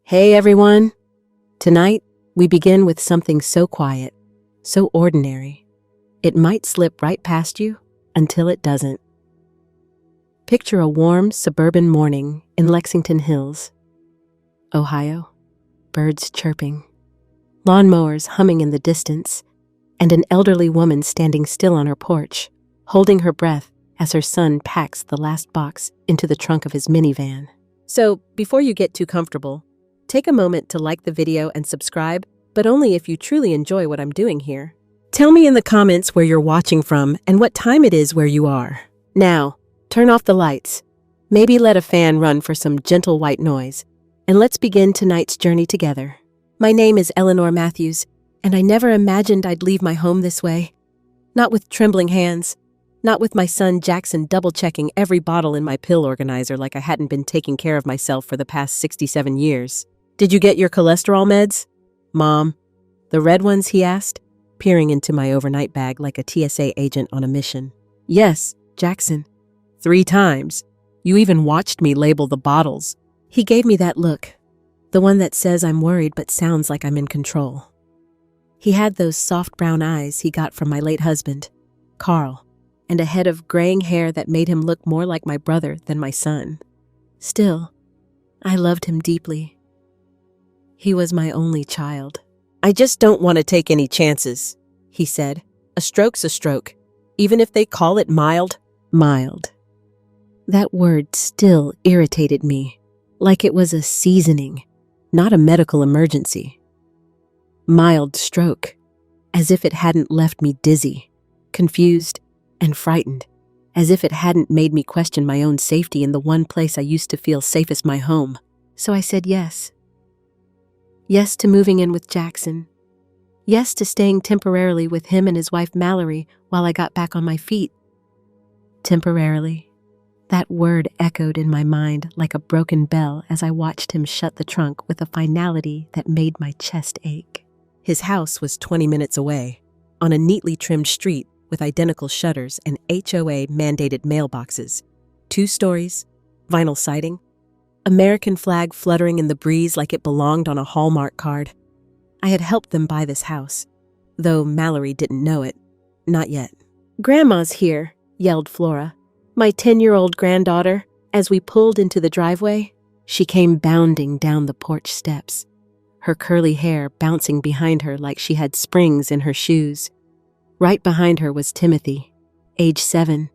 Hey everyone! Tonight, we begin with something so quiet, so ordinary. It might slip right past you until it doesn't. Picture a warm suburban morning in Lexington Hills, Ohio. Birds chirping, lawnmowers humming in the distance, and an elderly woman standing still on her porch, holding her breath as her son packs the last box into the trunk of his minivan. So, before you get too comfortable, take a moment to like the video and subscribe, but only if you truly enjoy what I'm doing here. Tell me in the comments where you're watching from and what time it is where you are. Now, turn off the lights. Maybe let a fan run for some gentle white noise, and let's begin tonight's journey together. My name is Eleanor Matthews, and I never imagined I'd leave my home this way. Not with trembling hands, not with my son Jackson double-checking every bottle in my pill organizer like I hadn't been taking care of myself for the past 67 years. "Did you get your cholesterol meds, Mom?" "The red ones?" he asked, peering into my overnight bag like a TSA agent on a mission. "Yes, Jackson." "3 times. You even watched me label the bottles." He gave me that look, the one that says I'm worried but sounds like I'm in control. He had those soft brown eyes he got from my late husband, Carl, and a head of graying hair that made him look more like my brother than my son. Still, I loved him deeply. He was my only child. "I just don't want to take any chances," he said. "A stroke's a stroke, even if they call it mild." Mild. That word still irritated me, like it was a seasoning, not a medical emergency. Mild stroke, as if it hadn't left me dizzy, confused, and frightened, as if it hadn't made me question my own safety in the one place I used to feel safe as my home. So I said yes. Yes to moving in with Jackson. Yes to staying temporarily with him and his wife Mallory while I got back on my feet. Temporarily. That word echoed in my mind like a broken bell as I watched him shut the trunk with a finality that made my chest ache. His house was 20 minutes away, on a neatly trimmed street with identical shutters and HOA-mandated mailboxes. 2 stories, vinyl siding, American flag fluttering in the breeze like it belonged on a Hallmark card. I had helped them buy this house, though Mallory didn't know it. Not yet. "Grandma's here," yelled Flora, my 10-year-old granddaughter, as we pulled into the driveway. She came bounding down the porch steps, her curly hair bouncing behind her like she had springs in her shoes. Right behind her was Timothy, age 7,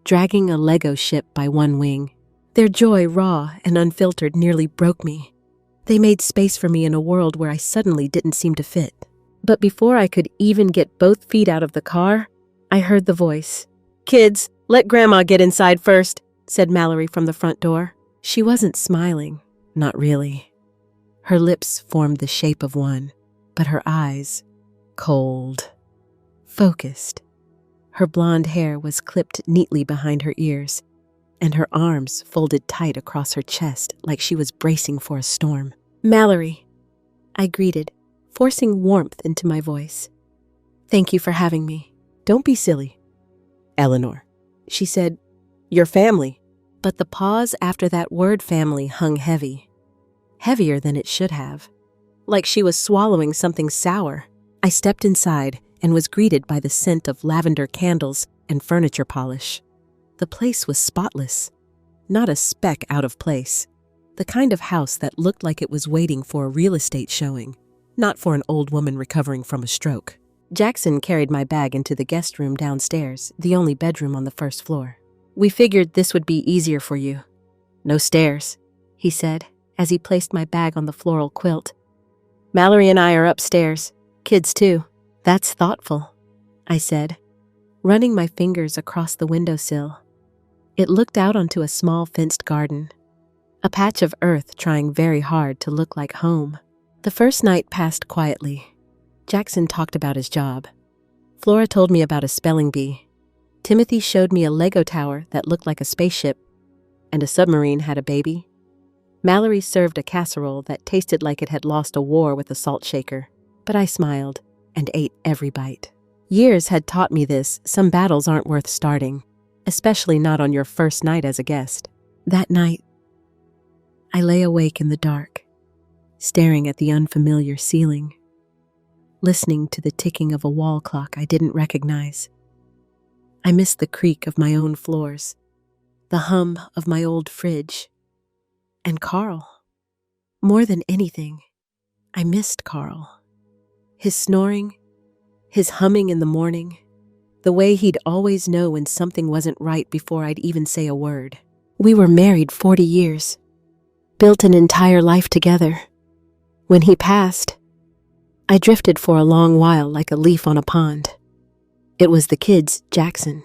dragging a Lego ship by one wing. Their joy, raw and unfiltered, nearly broke me. They made space for me in a world where I suddenly didn't seem to fit. But before I could even get both feet out of the car, I heard the voice. "Kids, let Grandma get inside first," said Mallory from the front door. She wasn't smiling, not really. Her lips formed the shape of one, but her eyes, cold, focused. Her blonde hair was clipped neatly behind her ears, and her arms folded tight across her chest like she was bracing for a storm. "Mallory," I greeted, forcing warmth into my voice. "Thank you for having me." "Don't be silly, Eleanor," she said. "Your family." But the pause after that word family hung heavy. Heavier than it should have. Like she was swallowing something sour. I stepped inside and was greeted by the scent of lavender candles and furniture polish. The place was spotless, not a speck out of place. The kind of house that looked like it was waiting for a real estate showing, not for an old woman recovering from a stroke. Jackson carried my bag into the guest room downstairs, the only bedroom on the first floor. "We figured this would be easier for you. No stairs," he said, as he placed my bag on the floral quilt. "Mallory and I are upstairs. Kids too." "That's thoughtful," I said, running my fingers across the windowsill. It looked out onto a small fenced garden, a patch of earth trying very hard to look like home. The first night passed quietly. Jackson talked about his job. Flora told me about a spelling bee. Timothy showed me a Lego tower that looked like a spaceship, and a submarine had a baby. Mallory served a casserole that tasted like it had lost a war with a salt shaker, but I smiled and ate every bite. Years had taught me this: some battles aren't worth starting, especially not on your first night as a guest. That night, I lay awake in the dark, staring at the unfamiliar ceiling, listening to the ticking of a wall clock I didn't recognize. I missed the creak of my own floors, the hum of my old fridge, and Carl. More than anything, I missed Carl. His snoring, his humming in the morning, the way he'd always know when something wasn't right before I'd even say a word. We were married 40 years, built an entire life together. When he passed, I drifted for a long while like a leaf on a pond. It was the kids, Jackson,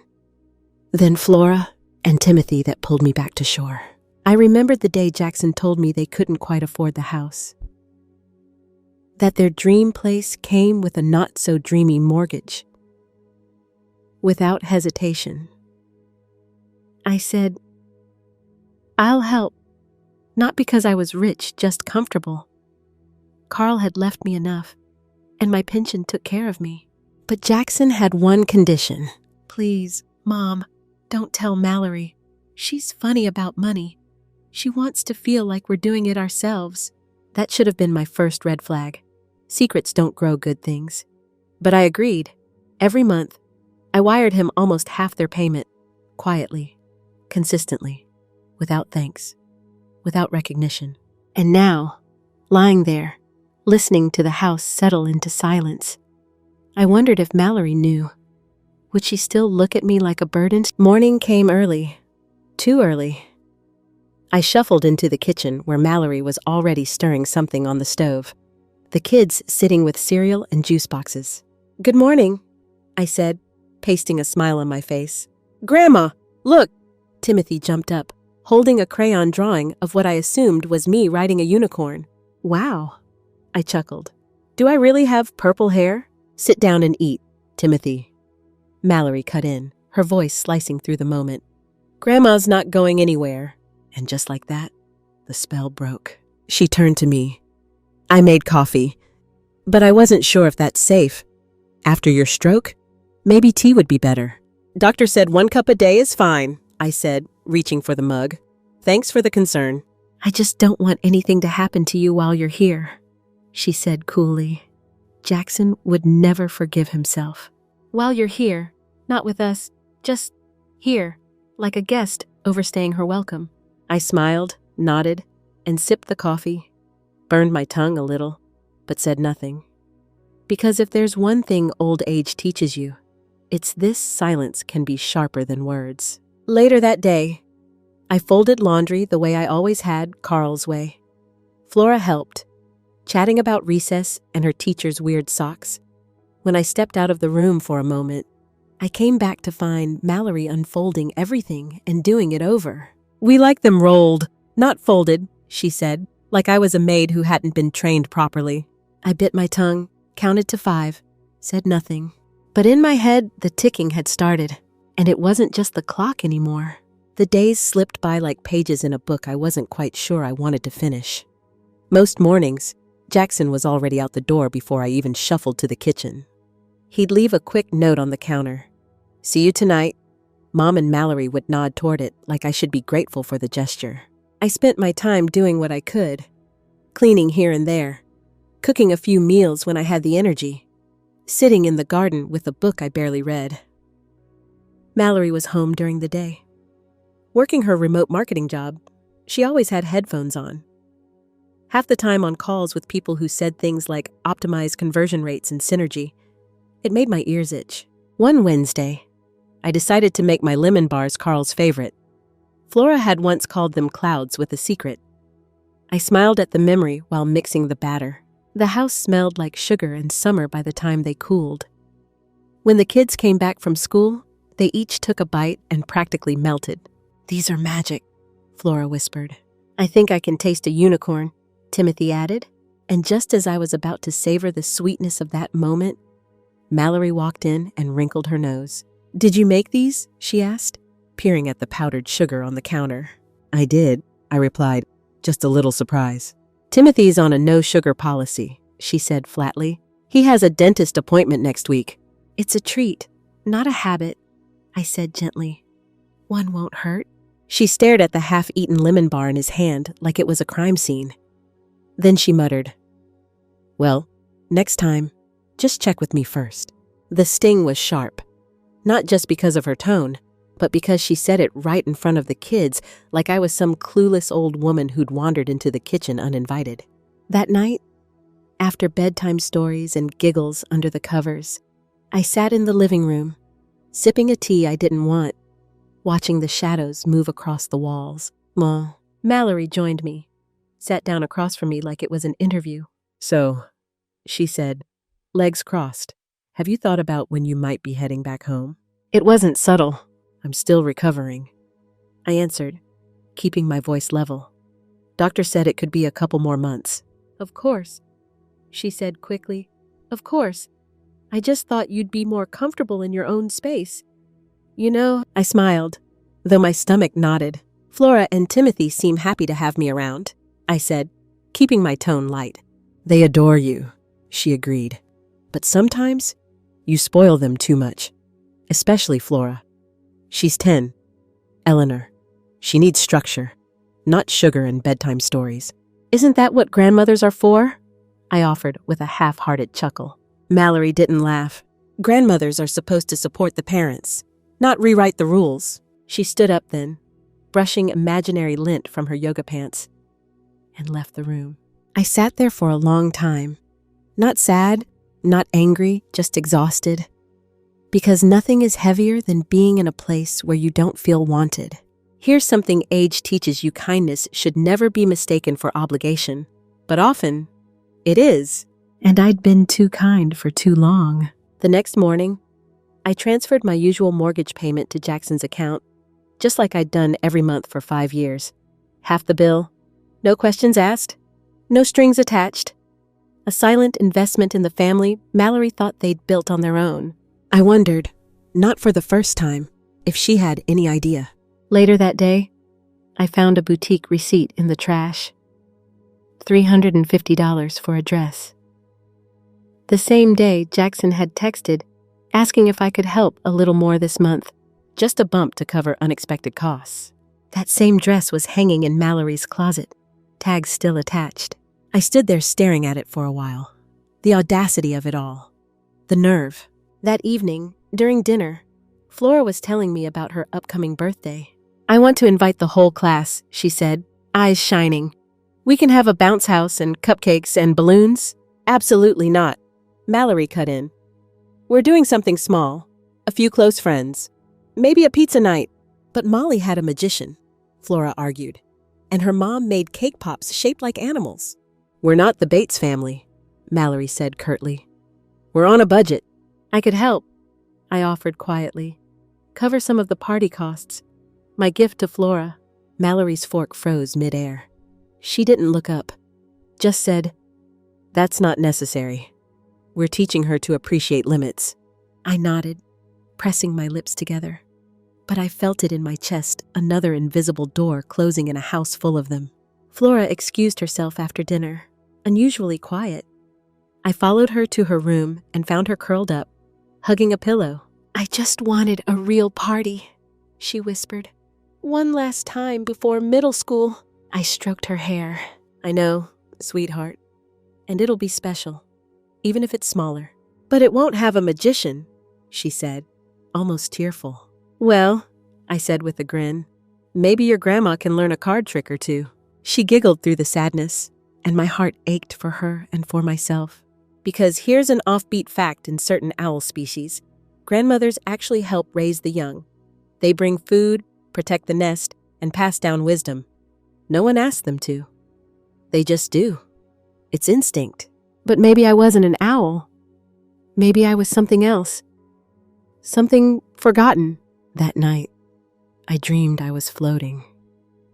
then Flora and Timothy, that pulled me back to shore. I remembered the day Jackson told me they couldn't quite afford the house, that their dream place came with a not-so-dreamy mortgage. Without hesitation, I said, "I'll help," not because I was rich, just comfortable. Carl had left me enough, and my pension took care of me. But Jackson had one condition. "Please, Mom, don't tell Mallory. She's funny about money. She wants to feel like we're doing it ourselves." That should have been my first red flag. Secrets don't grow good things. But I agreed. Every month, I wired him almost half their payment, quietly, consistently, without thanks, without recognition. And now, lying there, listening to the house settle into silence, I wondered if Mallory knew. Would she still look at me like a burden? Morning came early. Too early. I shuffled into the kitchen where Mallory was already stirring something on the stove, the kids sitting with cereal and juice boxes. "Good morning," I said, pasting a smile on my face. "Grandma, look!" Timothy jumped up, holding a crayon drawing of what I assumed was me riding a unicorn. "Wow," I chuckled. "Do I really have purple hair?" "Sit down and eat, Timothy." Mallory cut in, her voice slicing through the moment. "Grandma's not going anywhere." And just like that, the spell broke. She turned to me. "I made coffee, but I wasn't sure if that's safe. After your stroke, maybe tea would be better." "Doctor said 1 cup a day is fine," I said, reaching for the mug. "Thanks for the concern." "I just don't want anything to happen to you while you're here," she said coolly. "Jackson would never forgive himself." "While you're here, not with us, just here, like a guest overstaying her welcome." I smiled, nodded, and sipped the coffee, burned my tongue a little, but said nothing. Because if there's one thing old age teaches you, it's this: silence can be sharper than words. Later that day, I folded laundry the way I always had, Carl's way. Flora helped, chatting about recess and her teacher's weird socks. When I stepped out of the room for a moment, I came back to find Mallory unfolding everything and doing it over. "We like them rolled, not folded," she said, like I was a maid who hadn't been trained properly. I bit my tongue, counted to 5, said nothing. But in my head, the ticking had started, and it wasn't just the clock anymore. The days slipped by like pages in a book I wasn't quite sure I wanted to finish. Most mornings, Jackson was already out the door before I even shuffled to the kitchen. He'd leave a quick note on the counter. "See you tonight." Mom and Mallory would nod toward it like I should be grateful for the gesture. I spent my time doing what I could, cleaning here and there, cooking a few meals when I had the energy, sitting in the garden with a book I barely read. Mallory was home during the day. Working her remote marketing job, she always had headphones on. Half the time on calls with people who said things like optimize conversion rates and synergy. It made my ears itch. One Wednesday, I decided to make my lemon bars Carl's favorite. Flora had once called them clouds with a secret. I smiled at the memory while mixing the batter. The house smelled like sugar and summer by the time they cooled. When the kids came back from school, they each took a bite and practically melted. "These are magic," Flora whispered. "I think I can taste a unicorn," Timothy added. And just as I was about to savor the sweetness of that moment, Mallory walked in and wrinkled her nose. "Did you make these?" she asked, peering at the powdered sugar on the counter. "I did," I replied, just a little surprise. "Timothy's on a no-sugar policy," she said flatly. "He has a dentist appointment next week." "It's a treat, not a habit," I said gently. "One won't hurt." She stared at the half-eaten lemon bar in his hand like it was a crime scene. Then she muttered, "Well, next time, just check with me first." The sting was sharp, not just because of her tone, but because she said it right in front of the kids like I was some clueless old woman who'd wandered into the kitchen uninvited. That night, after bedtime stories and giggles under the covers, I sat in the living room, sipping a tea I didn't want, watching the shadows move across the walls. Mallory joined me, sat down across from me like it was an interview. "So," she said, legs crossed, "have you thought about when you might be heading back home?" It wasn't subtle. "I'm still recovering," I answered, keeping my voice level. "Doctor said it could be a couple more months." "Of course," she said quickly. "Of course. I just thought you'd be more comfortable in your own space. You know," I smiled, though my stomach nodded. "Flora and Timothy seem happy to have me around," I said, keeping my tone light. "They adore you," she agreed. "But sometimes you spoil them too much, especially Flora. She's 10. Eleanor. She needs structure, not sugar and bedtime stories." "Isn't that what grandmothers are for?" I offered with a half-hearted chuckle. Mallory didn't laugh. "Grandmothers are supposed to support the parents, not rewrite the rules." She stood up then, brushing imaginary lint from her yoga pants, and left the room. I sat there for a long time, not sad, not angry, just exhausted. Because nothing is heavier than being in a place where you don't feel wanted. Here's something age teaches you: kindness should never be mistaken for obligation. But often, it is. And I'd been too kind for too long. The next morning, I transferred my usual mortgage payment to Jackson's account, just like I'd done every month for 5 years. Half the bill, no questions asked, no strings attached. A silent investment in the family Mallory thought they'd built on their own. I wondered, not for the first time, if she had any idea. Later that day, I found a boutique receipt in the trash. $350 for a dress. The same day, Jackson had texted, asking if I could help a little more this month, just a bump to cover unexpected costs. That same dress was hanging in Mallory's closet, tags still attached. I stood there staring at it for a while. The audacity of it all. The nerve. That evening, during dinner, Flora was telling me about her upcoming birthday. "I want to invite the whole class," she said, eyes shining. "We can have a bounce house and cupcakes and balloons?" "Absolutely not," Mallory cut in. "We're doing something small. A few close friends. Maybe a pizza night." "But Molly had a magician," Flora argued, "and her mom made cake pops shaped like animals." "We're not the Bates family," Mallory said curtly. "We're on a budget." "I could help," I offered quietly. "Cover some of the party costs. My gift to Flora." Mallory's fork froze midair. She didn't look up, just said, "That's not necessary. We're teaching her to appreciate limits." I nodded, pressing my lips together. But I felt it in my chest, another invisible door closing in a house full of them. Flora excused herself after dinner, unusually quiet. I followed her to her room and found her curled up, hugging a pillow. "I just wanted a real party," she whispered. "One last time before middle school." I stroked her hair. "I know, sweetheart. And it'll be special, even if it's smaller. But it won't have a magician," she said, almost tearful. "Well," I said with a grin, "maybe your grandma can learn a card trick or two." She giggled through the sadness, and my heart ached for her and for myself. Because here's an offbeat fact in certain owl species. Grandmothers actually help raise the young. They bring food, protect the nest, and pass down wisdom. No one asks them to. They just do. It's instinct. But maybe I wasn't an owl. Maybe I was something else. Something forgotten. That night, I dreamed I was floating.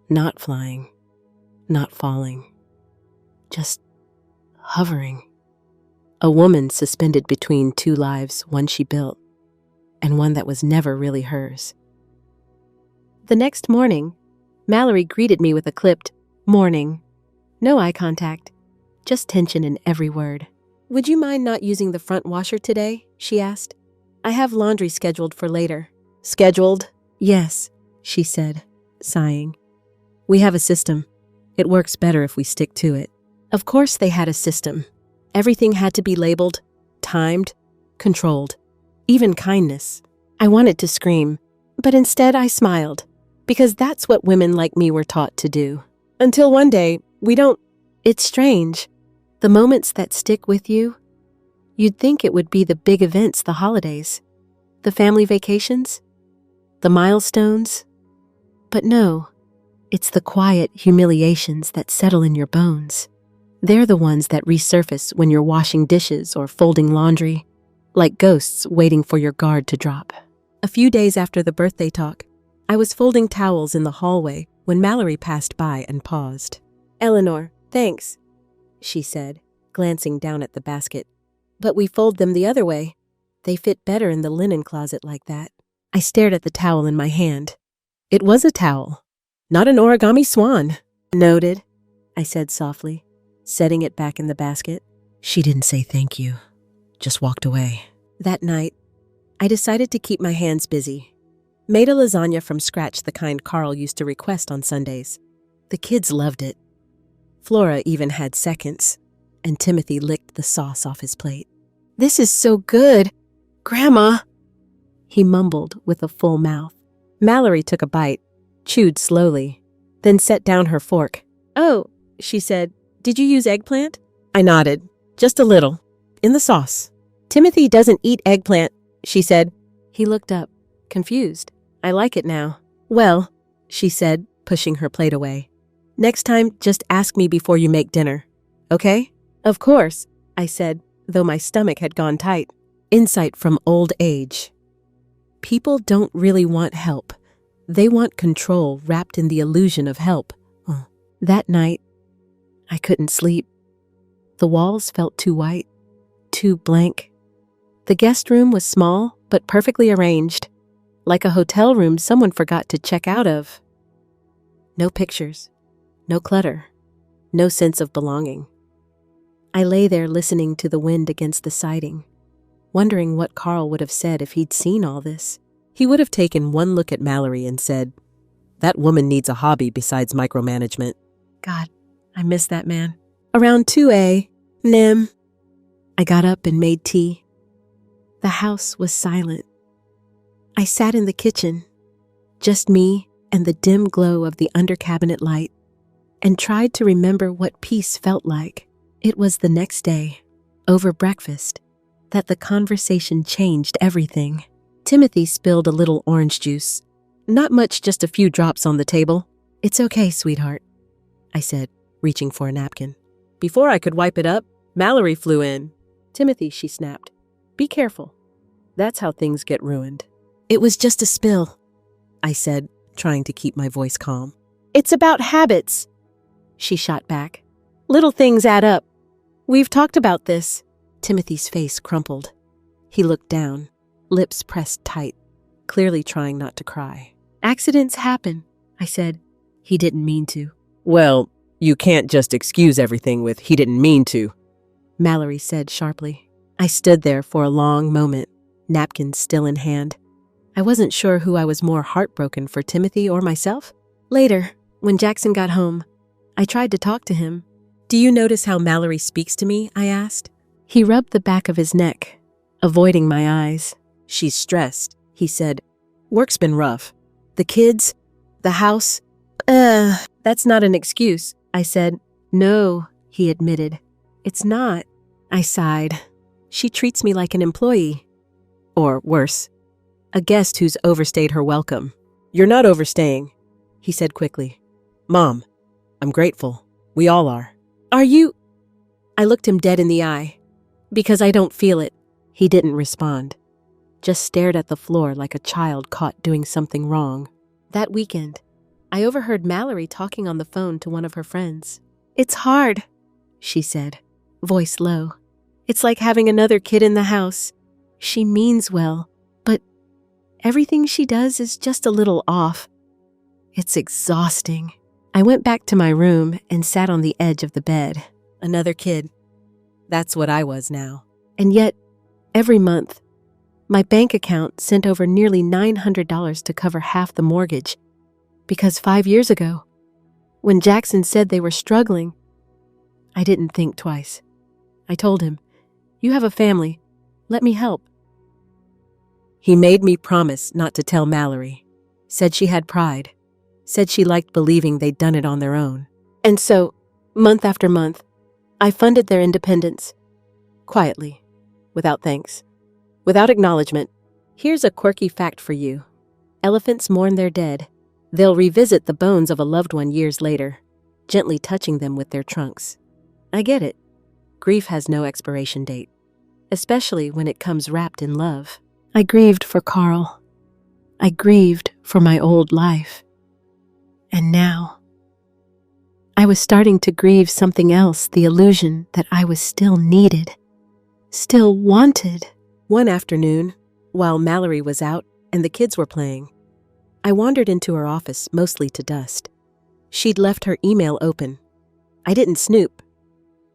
Not flying. Not falling. Just hovering. A woman suspended between two lives, one she built, and one that was never really hers. The next morning, Mallory greeted me with a clipped, "Morning." No eye contact, just tension in every word. "Would you mind not using the front washer today?" she asked. "I have laundry scheduled for later." "Scheduled?" "Yes," she said, sighing. "We have a system. It works better if we stick to it." Of course they had a system. Everything had to be labeled, timed, controlled, even kindness. I wanted to scream, but instead I smiled, because that's what women like me were taught to do. Until one day, It's strange. The moments that stick with you, you'd think it would be the big events, the holidays, the family vacations, the milestones. But no, it's the quiet humiliations that settle in your bones. They're the ones that resurface when you're washing dishes or folding laundry, like ghosts waiting for your guard to drop. A few days after the birthday talk, I was folding towels in the hallway when Mallory passed by and paused. "Eleanor, thanks," she said, glancing down at the basket. "But we fold them the other way. They fit better in the linen closet like that." I stared at the towel in my hand. It was a towel, not an origami swan. "Noted," I said softly, setting it back in the basket. She didn't say thank you, just walked away. That night, I decided to keep my hands busy. Made a lasagna from scratch, the kind Carl used to request on Sundays. The kids loved it. Flora even had seconds, and Timothy licked the sauce off his plate. "This is so good, Grandma," he mumbled with a full mouth. Mallory took a bite, chewed slowly, then set down her fork. "Oh," she said, "did you use eggplant?" I nodded, "Just a little, in the sauce." "Timothy doesn't eat eggplant," she said. He looked up, confused. "I like it now." "Well," she said, pushing her plate away, "next time, just ask me before you make dinner, okay?" "Of course," I said, though my stomach had gone tight. Insight from old age. People don't really want help. They want control wrapped in the illusion of help. That night, I couldn't sleep. The walls felt too white, too blank. The guest room was small, but perfectly arranged, like a hotel room someone forgot to check out of. No pictures, no clutter, no sense of belonging. I lay there listening to the wind against the siding, wondering what Carl would have said if he'd seen all this. He would have taken one look at Mallory and said, "That woman needs a hobby besides micromanagement." God, I miss that man. Around 2 a.m., I got up and made tea. The house was silent. I sat in the kitchen, just me and the dim glow of the under-cabinet light, and tried to remember what peace felt like. It was the next day, over breakfast, that the conversation changed everything. Timothy spilled a little orange juice. Not much, just a few drops on the table. "It's okay, sweetheart," I said, reaching for a napkin. Before I could wipe it up, Mallory flew in. "Timothy," she snapped, "be careful. That's how things get ruined." "It was just a spill," I said, trying to keep my voice calm. "It's about habits," she shot back. "Little things add up. We've talked about this." Timothy's face crumpled. He looked down, lips pressed tight, clearly trying not to cry. "Accidents happen," I said. "He didn't mean to." "Well, you can't just excuse everything with 'he didn't mean to,'" Mallory said sharply. I stood there for a long moment, napkin still in hand. I wasn't sure who I was more heartbroken for, Timothy or myself. Later, when Jackson got home, I tried to talk to him. "Do you notice how Mallory speaks to me?" I asked. He rubbed the back of his neck, avoiding my eyes. "She's stressed," he said. "Work's been rough. The kids, the house." That's not an excuse," I said. "No," he admitted. "It's not." I sighed. "She treats me like an employee. Or worse, a guest who's overstayed her welcome." "You're not overstaying," he said quickly. "Mom, I'm grateful. We all are." "Are you?" I looked him dead in the eye. "Because I don't feel it." He didn't respond, just stared at the floor like a child caught doing something wrong. That weekend, I overheard Mallory talking on the phone to one of her friends. "It's hard," she said, voice low. "It's like having another kid in the house. She means well, but everything she does is just a little off. It's exhausting." I went back to my room and sat on the edge of the bed. Another kid. That's what I was now. And yet, every month, my bank account sent over nearly $900 to cover half the mortgage. Because 5 years ago, when Jackson said they were struggling, I didn't think twice. I told him, "You have a family. Let me help." He made me promise not to tell Mallory. Said she had pride. Said she liked believing they'd done it on their own. And so, month after month, I funded their independence. Quietly. Without thanks. Without acknowledgement. Here's a quirky fact for you. Elephants mourn their dead. They'll revisit the bones of a loved one years later, gently touching them with their trunks. I get it. Grief has no expiration date, especially when it comes wrapped in love. I grieved for Carl. I grieved for my old life. And now, I was starting to grieve something else, the illusion that I was still needed, still wanted. One afternoon, while Mallory was out and the kids were playing, I wandered into her office, mostly to dust. She'd left her email open. I didn't snoop.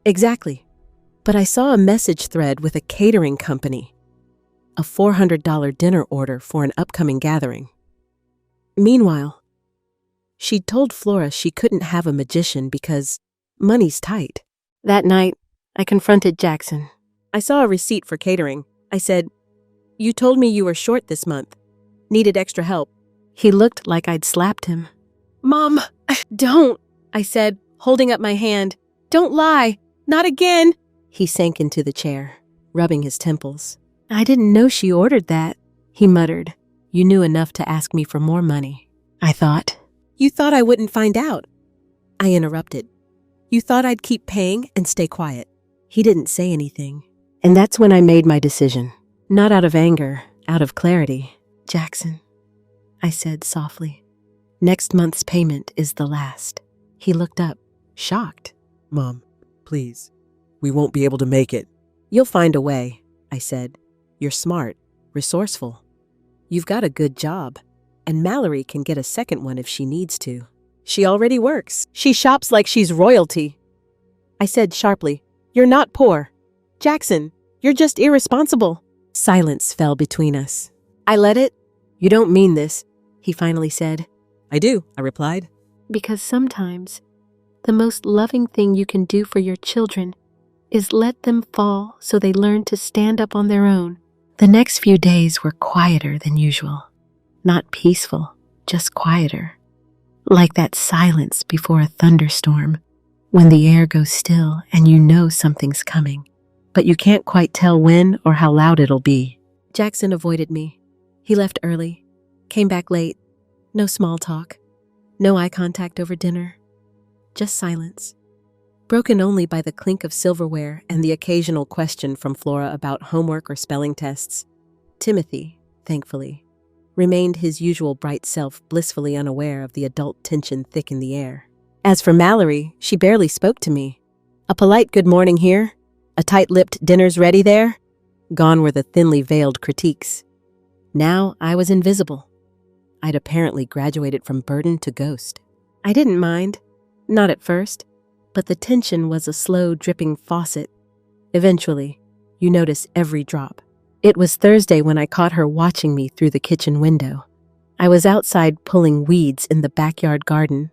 Exactly. But I saw a message thread with a catering company. A $400 dinner order for an upcoming gathering. Meanwhile, she'd told Flora she couldn't have a magician because money's tight. That night, I confronted Jackson. I saw a receipt for catering. I said, "You told me you were short this month. Needed extra help." He looked like I'd slapped him. "Mom, don't," I said, holding up my hand. "Don't lie. Not again." He sank into the chair, rubbing his temples. "I didn't know she ordered that," he muttered. "You knew enough to ask me for more money." I thought. "You thought I wouldn't find out." I interrupted. "You thought I'd keep paying and stay quiet." He didn't say anything. And that's when I made my decision. Not out of anger, out of clarity. "Jackson," I said softly, "next month's payment is the last." He looked up, shocked. "Mom, please. We won't be able to make it." "You'll find a way," I said. "You're smart, resourceful. You've got a good job, and Mallory can get a second one if she needs to. She already works. She shops like she's royalty." I said sharply, "You're not poor. Jackson, you're just irresponsible." Silence fell between us. I let it. "You don't mean this," he finally said. "I do," I replied. "Because sometimes the most loving thing you can do for your children is let them fall so they learn to stand up on their own." The next few days were quieter than usual. Not peaceful, just quieter. Like that silence before a thunderstorm, when the air goes still and you know something's coming, but you can't quite tell when or how loud it'll be. Jackson avoided me. He left early, came back late. No small talk, no eye contact over dinner, just silence. Broken only by the clink of silverware and the occasional question from Flora about homework or spelling tests. Timothy, thankfully, remained his usual bright self, blissfully unaware of the adult tension thick in the air. As for Mallory, she barely spoke to me. A polite good morning here, a tight-lipped dinner's ready there. Gone were the thinly veiled critiques. Now I was invisible. I'd apparently graduated from burden to ghost. I didn't mind, not at first, but the tension was a slow dripping faucet. Eventually, you notice every drop. It was Thursday when I caught her watching me through the kitchen window. I was outside pulling weeds in the backyard garden.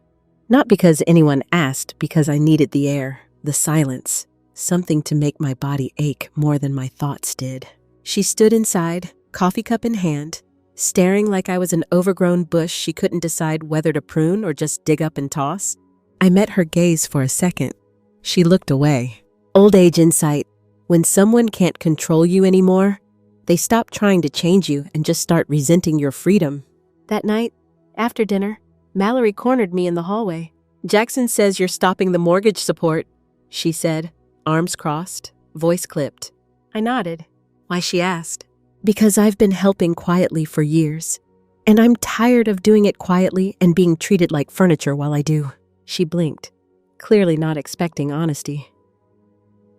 Not because anyone asked, because I needed the air, the silence, something to make my body ache more than my thoughts did. She stood inside, coffee cup in hand, staring like I was an overgrown bush she couldn't decide whether to prune or just dig up and toss. I met her gaze for a second. She looked away. Old age insight. When someone can't control you anymore, they stop trying to change you and just start resenting your freedom. That night, after dinner, Mallory cornered me in the hallway. "Jackson says you're stopping the mortgage support," she said, arms crossed, voice clipped. I nodded. Why, she asked. "Because I've been helping quietly for years, and I'm tired of doing it quietly and being treated like furniture while I do." She blinked, clearly not expecting honesty.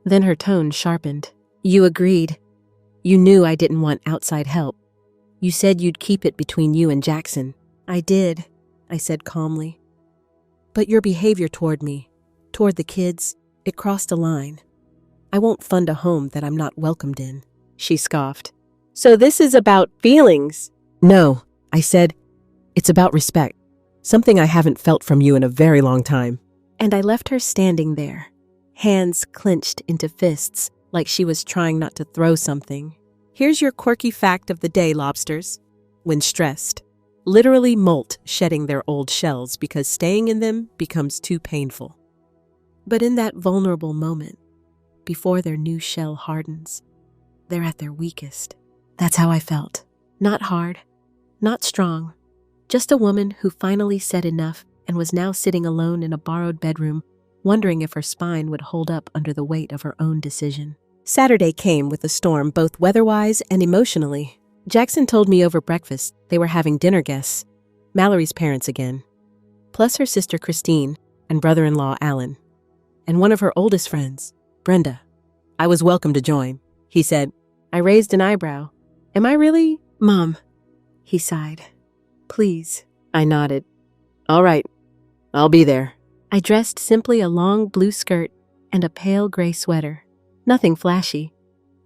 Then her tone sharpened. "You agreed. You knew I didn't want outside help. You said you'd keep it between you and Jackson." "I did," I said calmly. "But your behavior toward me, toward the kids, it crossed a line. I won't fund a home that I'm not welcomed in." She scoffed. "So this is about feelings?" "No," I said. "It's about respect. Something I haven't felt from you in a very long time." And I left her standing there, hands clenched into fists like she was trying not to throw something. Here's your quirky fact of the day, lobsters. When stressed, literally molt shedding their old shells because staying in them becomes too painful. But in that vulnerable moment, before their new shell hardens, they're at their weakest. That's how I felt. Not hard, not strong, just a woman who finally said enough and was now sitting alone in a borrowed bedroom, wondering if her spine would hold up under the weight of her own decision. Saturday came with a storm, both weather-wise and emotionally. Jackson told me over breakfast they were having dinner guests, Mallory's parents again, plus her sister Christine and brother-in-law Alan, and one of her oldest friends, Brenda. I was welcome to join, he said. I raised an eyebrow. Am I really? Mom, he sighed. Please. I nodded. All right, I'll be there. I dressed simply a long blue skirt and a pale gray sweater. Nothing flashy,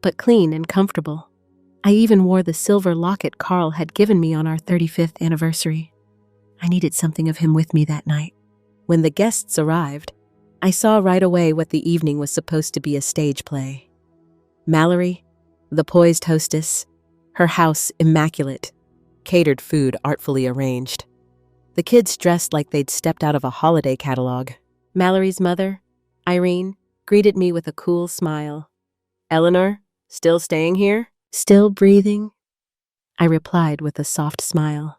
but clean and comfortable. I even wore the silver locket Carl had given me on our 35th anniversary. I needed something of him with me that night. When the guests arrived, I saw right away what the evening was supposed to be a stage play. Mallory, the poised hostess, her house immaculate, catered food artfully arranged. The kids dressed like they'd stepped out of a holiday catalog. Mallory's mother, Irene, greeted me with a cool smile. Eleanor, still staying here? Still breathing? I replied with a soft smile.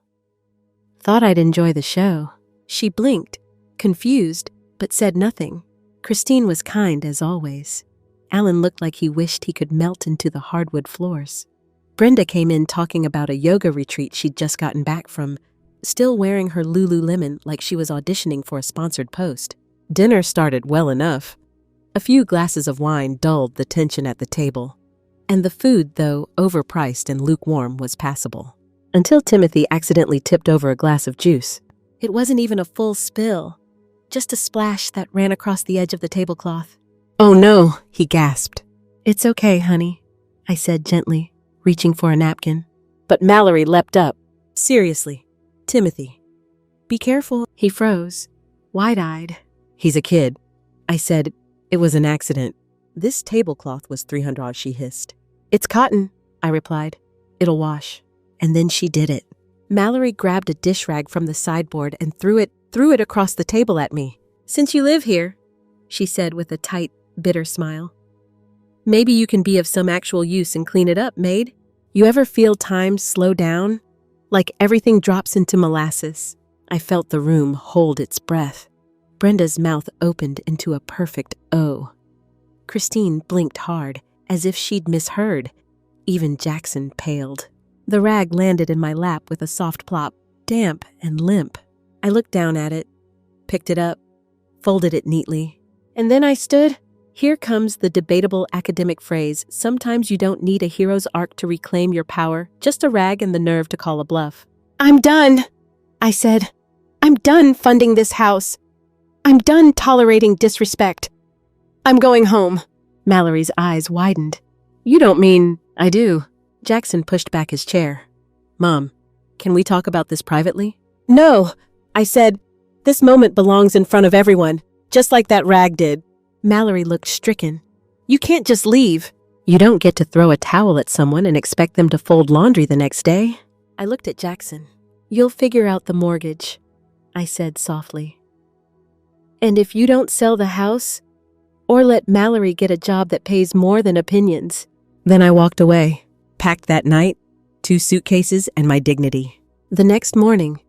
Thought I'd enjoy the show. She blinked, confused, but said nothing. Christine was kind as always. Alan looked like he wished he could melt into the hardwood floors. Brenda came in talking about a yoga retreat she'd just gotten back from, still wearing her Lululemon like she was auditioning for a sponsored post. Dinner started well enough. A few glasses of wine dulled the tension at the table, and the food, though overpriced and lukewarm, was passable. Until Timothy accidentally tipped over a glass of juice. It wasn't even a full spill, just a splash that ran across the edge of the tablecloth. Oh no, he gasped. It's okay, honey, I said gently, reaching for a napkin. But Mallory leapt up. Seriously, Timothy, be careful. He froze, wide-eyed. He's a kid, I said. It was an accident. This tablecloth was $300, she hissed. It's cotton, I replied. It'll wash. And then she did it. Mallory grabbed a dish rag from the sideboard and threw it across the table at me. Since you live here, she said with a tight, bitter smile, maybe you can be of some actual use and clean it up, Maid. You ever feel time slow down? Like everything drops into molasses. I felt the room hold its breath. Brenda's mouth opened into a perfect O. Christine blinked hard, as if she'd misheard. Even Jackson paled. The rag landed in my lap with a soft plop, damp and limp. I looked down at it, picked it up, folded it neatly, and then I stood. Here comes the debatable academic phrase, sometimes you don't need a hero's arc to reclaim your power, just a rag and the nerve to call a bluff. I'm done, I said. I'm done funding this house. I'm done tolerating disrespect. I'm going home. Mallory's eyes widened. You don't mean... I do. Jackson pushed back his chair. Mom, can we talk about this privately? No, I said. This moment belongs in front of everyone, just like that rag did. Mallory looked stricken. You can't just leave. You don't get to throw a towel at someone and expect them to fold laundry the next day. I looked at Jackson. You'll figure out the mortgage, I said softly. And if you don't sell the house, or let Mallory get a job that pays more than opinions. Then I walked away, packed that night, 2 suitcases and my dignity. The next morning,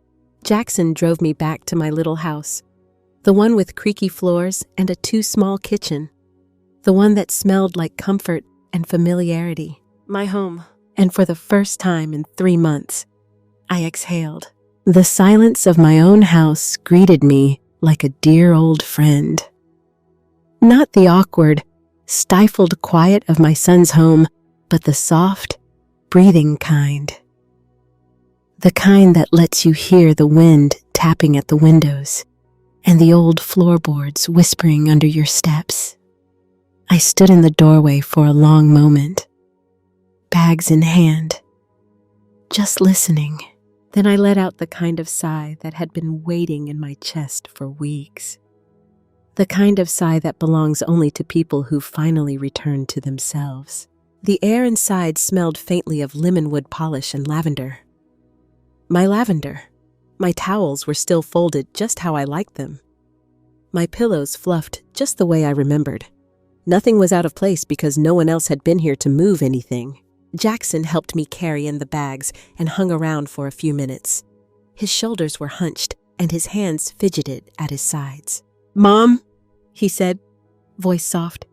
Jackson drove me back to my little house, the one with creaky floors and a too small kitchen, the one that smelled like comfort and familiarity, my home. And for the first time in 3 months, I exhaled. The silence of my own house greeted me like a dear old friend. Not the awkward, stifled quiet of my son's home, but the soft, breathing kind. The kind that lets you hear the wind tapping at the windows and the old floorboards whispering under your steps. I stood in the doorway for a long moment, bags in hand, just listening. Then I let out the kind of sigh that had been waiting in my chest for weeks. The kind of sigh that belongs only to people who finally return to themselves. The air inside smelled faintly of lemonwood polish and lavender. My lavender. My towels were still folded just how I liked them. My pillows fluffed just the way I remembered. Nothing was out of place because no one else had been here to move anything. Jackson helped me carry in the bags and hung around for a few minutes. His shoulders were hunched and his hands fidgeted at his sides. "Mom," he said, voice soft.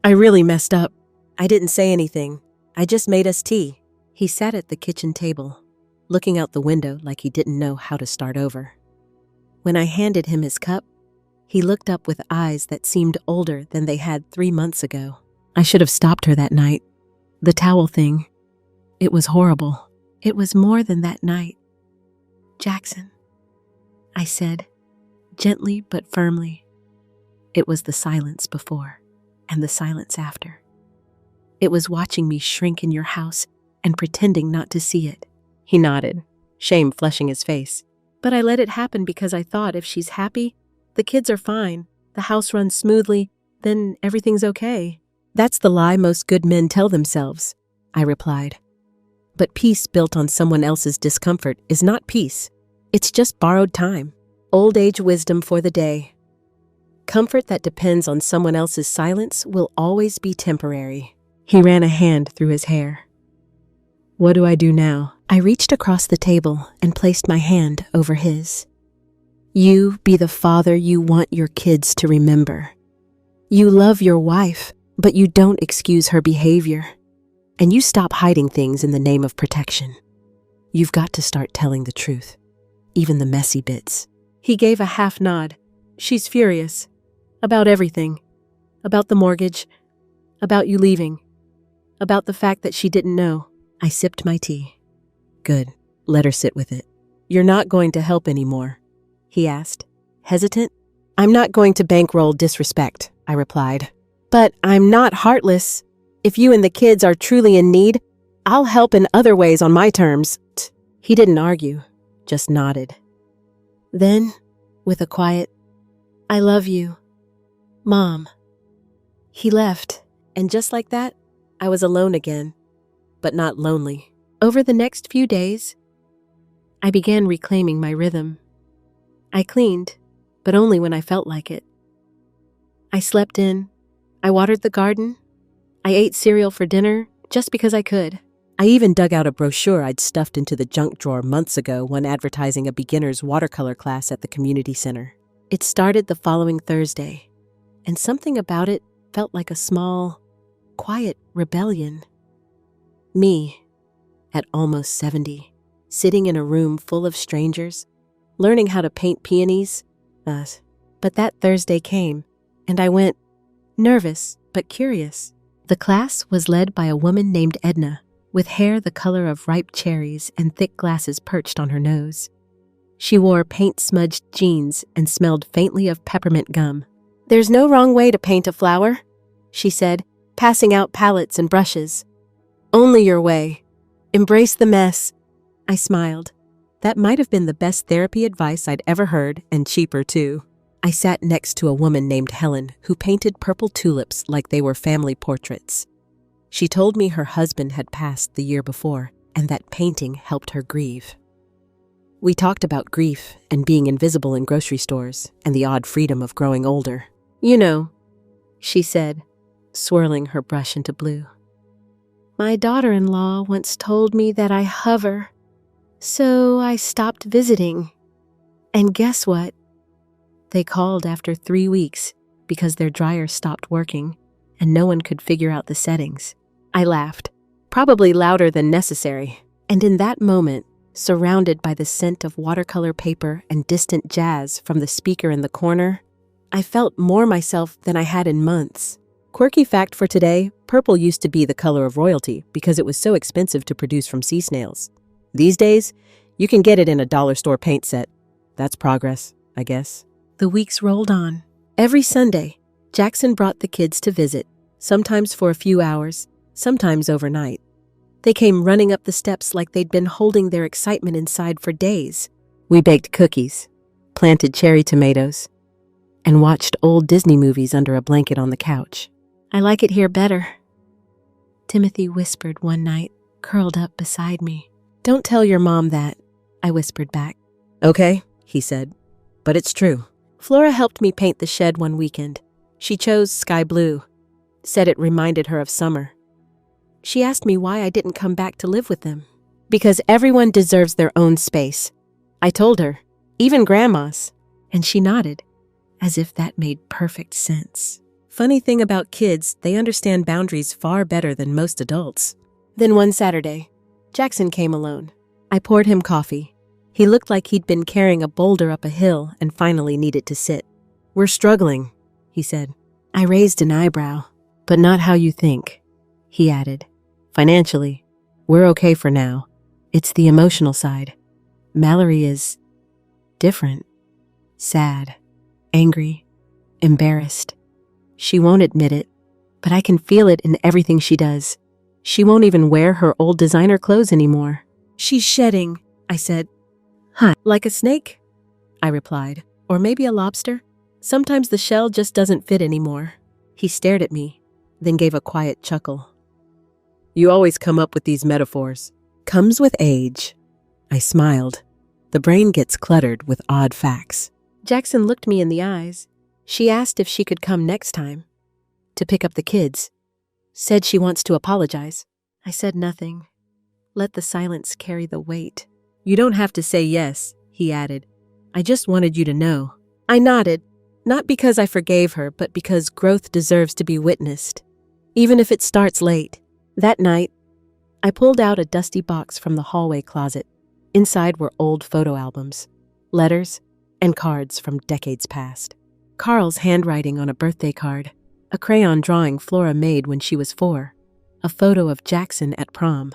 "I really messed up. I didn't say anything. I just made us tea." He sat at the kitchen table, looking out the window like he didn't know how to start over. When I handed him his cup, he looked up with eyes that seemed older than they had 3 months ago. I should have stopped her that night. The towel thing. It was horrible. It was more than that night. "Jackson," I said, gently but firmly. It was the silence before and the silence after. It was watching me shrink in your house and pretending not to see it. He nodded, shame flushing his face. "But I let it happen because I thought if she's happy, the kids are fine, the house runs smoothly, then everything's okay." "That's the lie most good men tell themselves," I replied. "But peace built on someone else's discomfort is not peace. It's just borrowed time, old age wisdom for the day. Comfort that depends on someone else's silence will always be temporary." He ran a hand through his hair. "What do I do now?" I reached across the table and placed my hand over his. "You be the father you want your kids to remember. You love your wife, but you don't excuse her behavior. And you stop hiding things in the name of protection. You've got to start telling the truth, even the messy bits." He gave a half nod. "She's furious. About everything. About the mortgage. About you leaving. About the fact that she didn't know." I sipped my tea. "Good. Let her sit with it." "You're not going to help anymore?" he asked, hesitant. "I'm not going to bankroll disrespect," I replied. "But I'm not heartless. If you and the kids are truly in need, I'll help in other ways on my terms." He didn't argue, just nodded. Then, with a quiet, "I love you, Mom," he left, and just like that, I was alone again, but not lonely. Over the next few days, I began reclaiming my rhythm. I cleaned, but only when I felt like it. I slept in. I watered the garden. I ate cereal for dinner just because I could. I even dug out a brochure I'd stuffed into the junk drawer months ago when advertising a beginner's watercolor class at the community center. It started the following Thursday, and something about it felt like a small, quiet rebellion. Me, at almost 70, sitting in a room full of strangers, learning how to paint peonies. But that Thursday came, and I went, nervous but curious. The class was led by a woman named Edna, with hair the color of ripe cherries and thick glasses perched on her nose. She wore paint-smudged jeans and smelled faintly of peppermint gum. "There's no wrong way to paint a flower," she said, passing out palettes and brushes. "Only your way. Embrace the mess." I smiled. That might have been the best therapy advice I'd ever heard, and cheaper too. I sat next to a woman named Helen who painted purple tulips like they were family portraits. She told me her husband had passed the year before and that painting helped her grieve. We talked about grief and being invisible in grocery stores and the odd freedom of growing older. "You know," she said, swirling her brush into blue. "My daughter-in-law once told me that I hover, so I stopped visiting. And guess what? They called after 3 weeks because their dryer stopped working and no one could figure out the settings." I laughed, probably louder than necessary, and in that moment, surrounded by the scent of watercolor paper and distant jazz from the speaker in the corner, I felt more myself than I had in months. Quirky fact for today, purple used to be the color of royalty because it was so expensive to produce from sea snails. These days, you can get it in a dollar store paint set. That's progress, I guess. The weeks rolled on. Every Sunday, Jackson brought the kids to visit, sometimes for a few hours, sometimes overnight. They came running up the steps like they'd been holding their excitement inside for days. We baked cookies, planted cherry tomatoes, and watched old Disney movies under a blanket on the couch. I like it here better, Timothy whispered one night, curled up beside me. Don't tell your mom that, I whispered back. Okay, he said, but it's true. Flora helped me paint the shed one weekend. She chose sky blue, said it reminded her of summer. She asked me why I didn't come back to live with them. Because everyone deserves their own space. I told her, even grandma's, and she nodded, as if that made perfect sense. Funny thing about kids, they understand boundaries far better than most adults. Then one Saturday, Jackson came alone. I poured him coffee. He looked like he'd been carrying a boulder up a hill and finally needed to sit. We're struggling, he said. I raised an eyebrow. But not how you think, he added. Financially, we're okay for now. It's the emotional side. Mallory is different. Sad, angry, embarrassed. She won't admit it, but I can feel it in everything she does. She won't even wear her old designer clothes anymore. She's shedding, I said. Huh, like a snake? I replied. Or maybe a lobster? Sometimes the shell just doesn't fit anymore. He stared at me, then gave a quiet chuckle. You always come up with these metaphors. Comes with age. I smiled. The brain gets cluttered with odd facts. Jackson looked me in the eyes. She asked if she could come next time to pick up the kids. Said she wants to apologize. I said nothing. Let the silence carry the weight. You don't have to say yes, he added. I just wanted you to know. I nodded. Not because I forgave her, but because growth deserves to be witnessed, even if it starts late. That night, I pulled out a dusty box from the hallway closet. Inside were old photo albums, letters, and cards from decades past. Carl's handwriting on a birthday card, a crayon drawing Flora made when she was 4, a photo of Jackson at prom,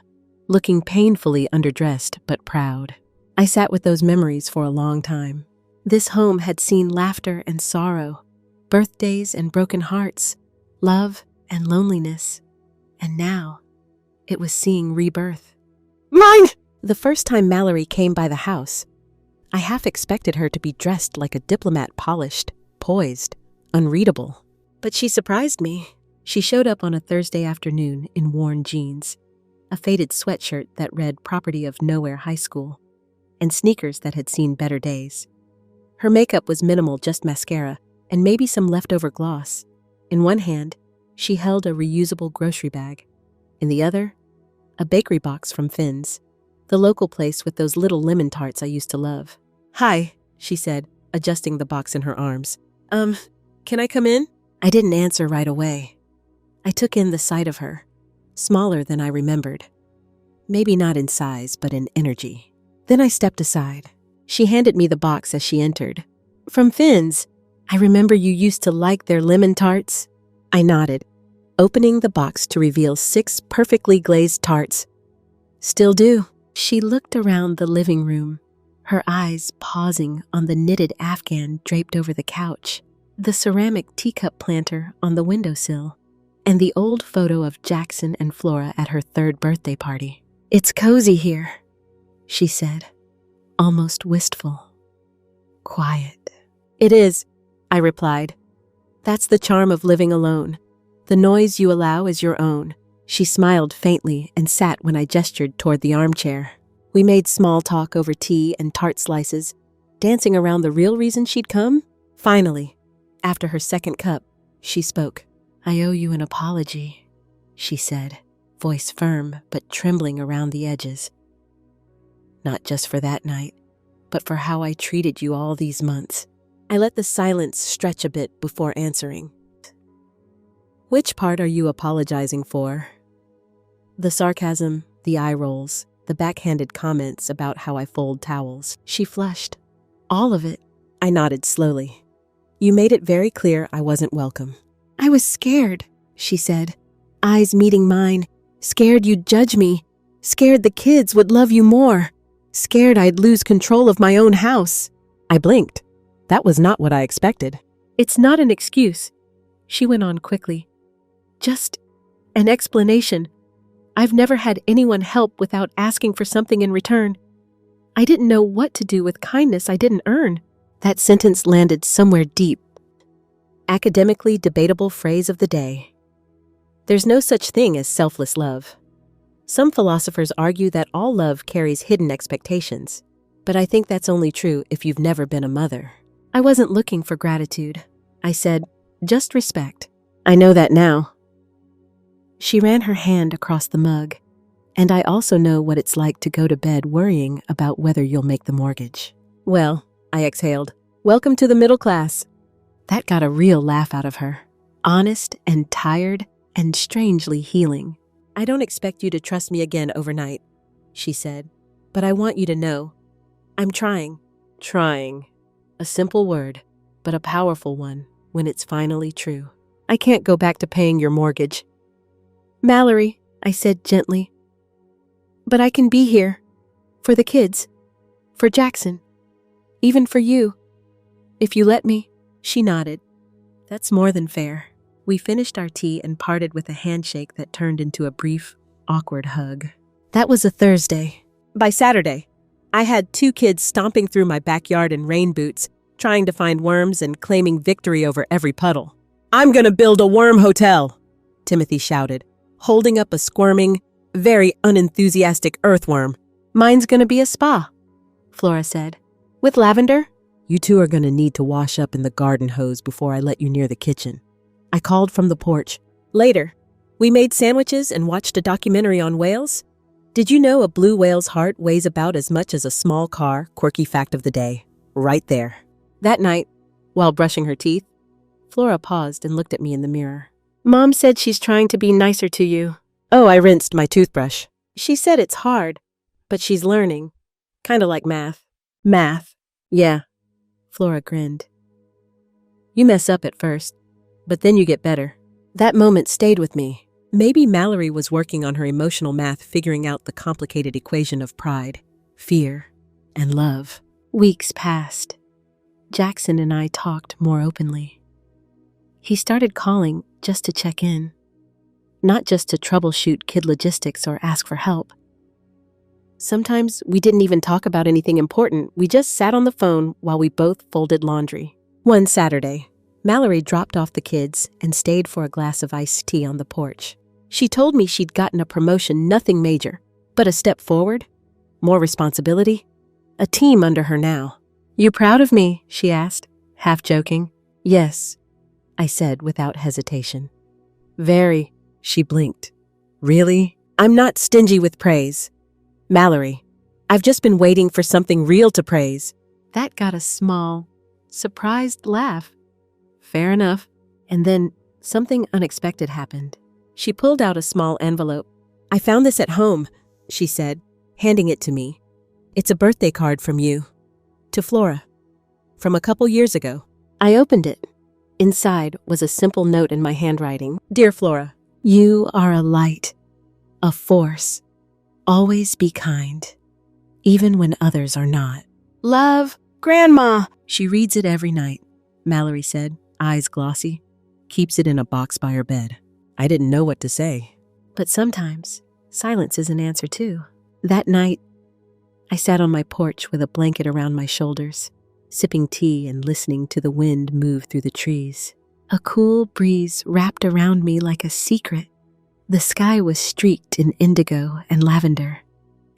looking painfully underdressed but proud. I sat with those memories for a long time. This home had seen laughter and sorrow, birthdays and broken hearts, love and loneliness. And now, it was seeing rebirth. Mine! The first time Mallory came by the house, I half expected her to be dressed like a diplomat, polished, poised, unreadable. But she surprised me. She showed up on a Thursday afternoon in worn jeans, a faded sweatshirt that read Property of Nowhere High School, and sneakers that had seen better days. Her makeup was minimal, just mascara and maybe some leftover gloss. In one hand, she held a reusable grocery bag. In the other, a bakery box from Finn's, the local place with those little lemon tarts I used to love. Hi, she said, adjusting the box in her arms. Can I come in? I didn't answer right away. I took in the sight of her, smaller than I remembered. Maybe not in size, but in energy. Then I stepped aside. She handed me the box as she entered. From Finn's. I remember you used to like their lemon tarts. I nodded, opening the box to reveal 6 perfectly glazed tarts. Still do. She looked around the living room, her eyes pausing on the knitted afghan draped over the couch, the ceramic teacup planter on the windowsill, and the old photo of Jackson and Flora at her 3rd birthday party. It's cozy here, she said, almost wistful. Quiet. It is, I replied. That's the charm of living alone. The noise you allow is your own. She smiled faintly and sat when I gestured toward the armchair. We made small talk over tea and tart slices, dancing around the real reason she'd come. Finally, after her 2nd cup, she spoke. I owe you an apology, she said, voice firm but trembling around the edges. Not just for that night, but for how I treated you all these months. I let the silence stretch a bit before answering. Which part are you apologizing for? The sarcasm, the eye rolls, the backhanded comments about how I fold towels. She flushed. All of it. I nodded slowly. You made it very clear I wasn't welcome. I was scared, she said, eyes meeting mine, scared you'd judge me, scared the kids would love you more, scared I'd lose control of my own house. I blinked. That was not what I expected. It's not an excuse, she went on quickly. Just an explanation. I've never had anyone help without asking for something in return. I didn't know what to do with kindness I didn't earn. That sentence landed somewhere deep, Academically debatable phrase of the day. There's no such thing as selfless love. Some philosophers argue that all love carries hidden expectations, but I think that's only true if you've never been a mother. I wasn't looking for gratitude. I said, just respect. I know that now. She ran her hand across the mug, and I also know what it's like to go to bed worrying about whether you'll make the mortgage. Well, I exhaled, welcome to the middle class. That got a real laugh out of her. Honest and tired and strangely healing. I don't expect you to trust me again overnight, she said, but I want you to know. I'm trying. Trying. A simple word, but a powerful one when it's finally true. I can't go back to paying your mortgage. Mallory, I said gently. But I can be here. For the kids. For Jackson. Even for you. If you let me. She nodded. That's more than fair. We finished our tea and parted with a handshake that turned into a brief, awkward hug. That was a Thursday. By Saturday, I had 2 kids stomping through my backyard in rain boots, trying to find worms and claiming victory over every puddle. I'm gonna build a worm hotel, Timothy shouted, holding up a squirming, very unenthusiastic earthworm. Mine's gonna be a spa, Flora said. With lavender? You 2 are gonna need to wash up in the garden hose before I let you near the kitchen. I called from the porch. Later, we made sandwiches and watched a documentary on whales. Did you know a blue whale's heart weighs about as much as a small car? Quirky fact of the day. Right there. That night, while brushing her teeth, Flora paused and looked at me in the mirror. Mom said she's trying to be nicer to you. Oh, I rinsed my toothbrush. She said it's hard, but she's learning. Kinda like math. Math. Yeah. Flora grinned. You mess up at first, but then you get better. That moment stayed with me. Maybe Mallory was working on her emotional math, figuring out the complicated equation of pride, fear, and love. Weeks passed. Jackson and I talked more openly. He started calling just to check in, not just to troubleshoot kid logistics or ask for help. Sometimes we didn't even talk about anything important. We just sat on the phone while we both folded laundry. One Saturday, Mallory dropped off the kids and stayed for a glass of iced tea on the porch. She told me she'd gotten a promotion, nothing major, but a step forward, more responsibility, a team under her now. You proud of me? She asked, half joking. Yes, I said without hesitation. Very, she blinked. Really? I'm not stingy with praise. Mallory, I've just been waiting for something real to praise. That got a small, surprised laugh. Fair enough. And then something unexpected happened. She pulled out a small envelope. I found this at home, she said, handing it to me. It's a birthday card from you. To Flora. From a couple years ago. I opened it. Inside was a simple note in my handwriting. Dear Flora, you are a light, a force. Always be kind, even when others are not. Love, Grandma. She reads it every night, Mallory said, eyes glossy. Keeps it in a box by her bed. I didn't know what to say. But sometimes, silence is an answer too. That night, I sat on my porch with a blanket around my shoulders, sipping tea and listening to the wind move through the trees. A cool breeze wrapped around me like a secret. The sky was streaked in indigo and lavender,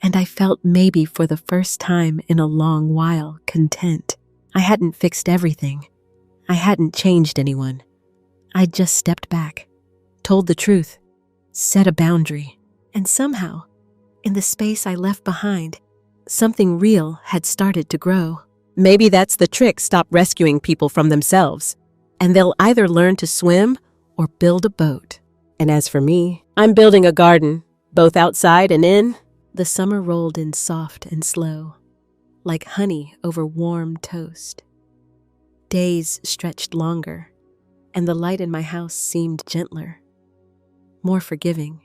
and I felt maybe for the first time in a long while content. I hadn't fixed everything. I hadn't changed anyone. I'd just stepped back, told the truth, set a boundary, and somehow, in the space I left behind, something real had started to grow. Maybe that's the trick. Stop rescuing people from themselves, and they'll either learn to swim or build a boat. And as for me, I'm building a garden, both outside and in. The summer rolled in soft and slow, like honey over warm toast. Days stretched longer, and the light in my house seemed gentler, more forgiving.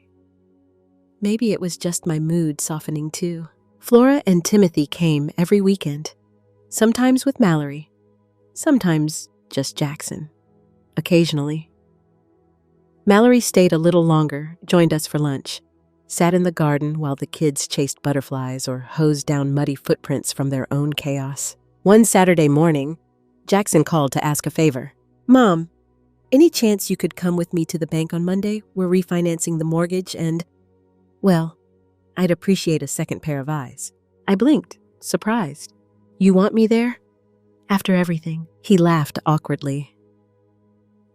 Maybe it was just my mood softening too. Flora and Timothy came every weekend, sometimes with Mallory, sometimes just Jackson, occasionally. Mallory stayed a little longer, joined us for lunch, sat in the garden while the kids chased butterflies or hosed down muddy footprints from their own chaos. One Saturday morning, Jackson called to ask a favor. Mom, Any chance you could come with me to the bank on Monday? We're refinancing the mortgage and, well, I'd appreciate a second pair of eyes. I blinked, surprised. You want me there? After everything, he laughed awkwardly.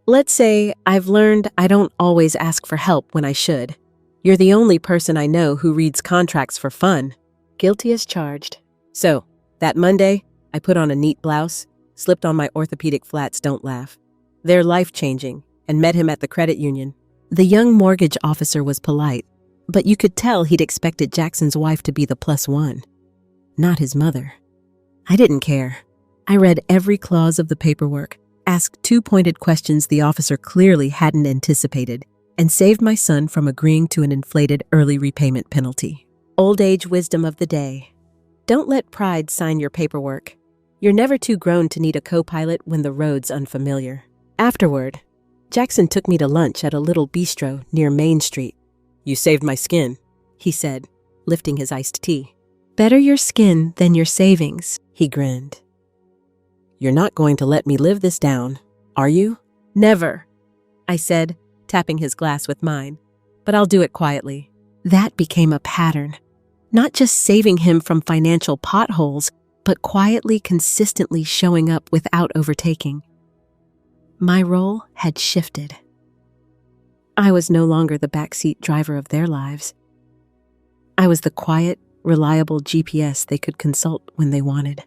Let's say I've learned I don't always ask for help when I should. You're the only person I know who reads contracts for fun. Guilty as charged. So, that Monday, I put on a neat blouse, slipped on my orthopedic flats, don't laugh. They're life-changing, and met him at the credit union. The young mortgage officer was polite, but you could tell he'd expected Jackson's wife to be the plus one, not his mother. I didn't care. I read every clause of the paperwork, asked 2 pointed questions the officer clearly hadn't anticipated, and saved my son from agreeing to an inflated early repayment penalty. Old age wisdom of the day. Don't let pride sign your paperwork. You're never too grown to need a co-pilot when the road's unfamiliar. Afterward, Jackson took me to lunch at a little bistro near Main Street. You saved my skin, he said, lifting his iced tea. Better your skin than your savings, he grinned. You're not going to let me live this down, are you? Never, I said, tapping his glass with mine. But I'll do it quietly. That became a pattern. Not just saving him from financial potholes, but quietly, consistently showing up without overtaking. My role had shifted. I was no longer the backseat driver of their lives. I was the quiet, reliable GPS they could consult when they wanted.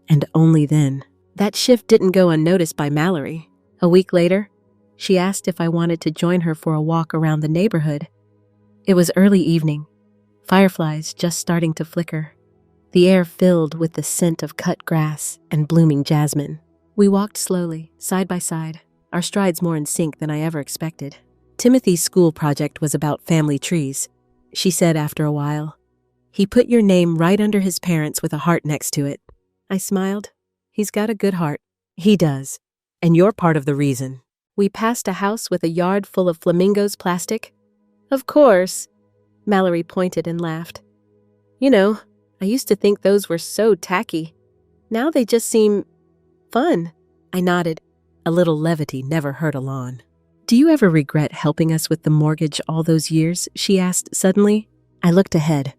And only then. That shift didn't go unnoticed by Mallory. A week later, she asked if I wanted to join her for a walk around the neighborhood. It was early evening, fireflies just starting to flicker, the air filled with the scent of cut grass and blooming jasmine. We walked slowly, side by side, our strides more in sync than I ever expected. Timothy's school project was about family trees, she said after a while. He put your name right under his parents with a heart next to it. I smiled. He's got a good heart. He does. And you're part of the reason. We passed a house with a yard full of flamingos plastic. Of course, Mallory pointed and laughed. You know, I used to think those were so tacky. Now they just seem fun. I nodded. A little levity never hurt a lawn. Do you ever regret helping us with the mortgage all those years? She asked suddenly. I looked ahead,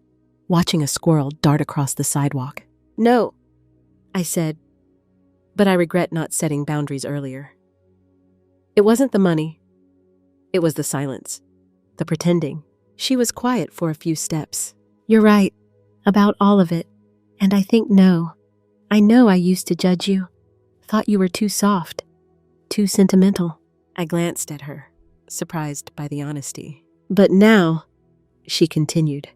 watching a squirrel dart across the sidewalk. No, I said, but I regret not setting boundaries earlier. It wasn't the money. It was the silence, the pretending. She was quiet for a few steps. You're right, about all of it. And I think no. I know I used to judge you. Thought you were too soft, too sentimental. I glanced at her, surprised by the honesty. But now, she continued,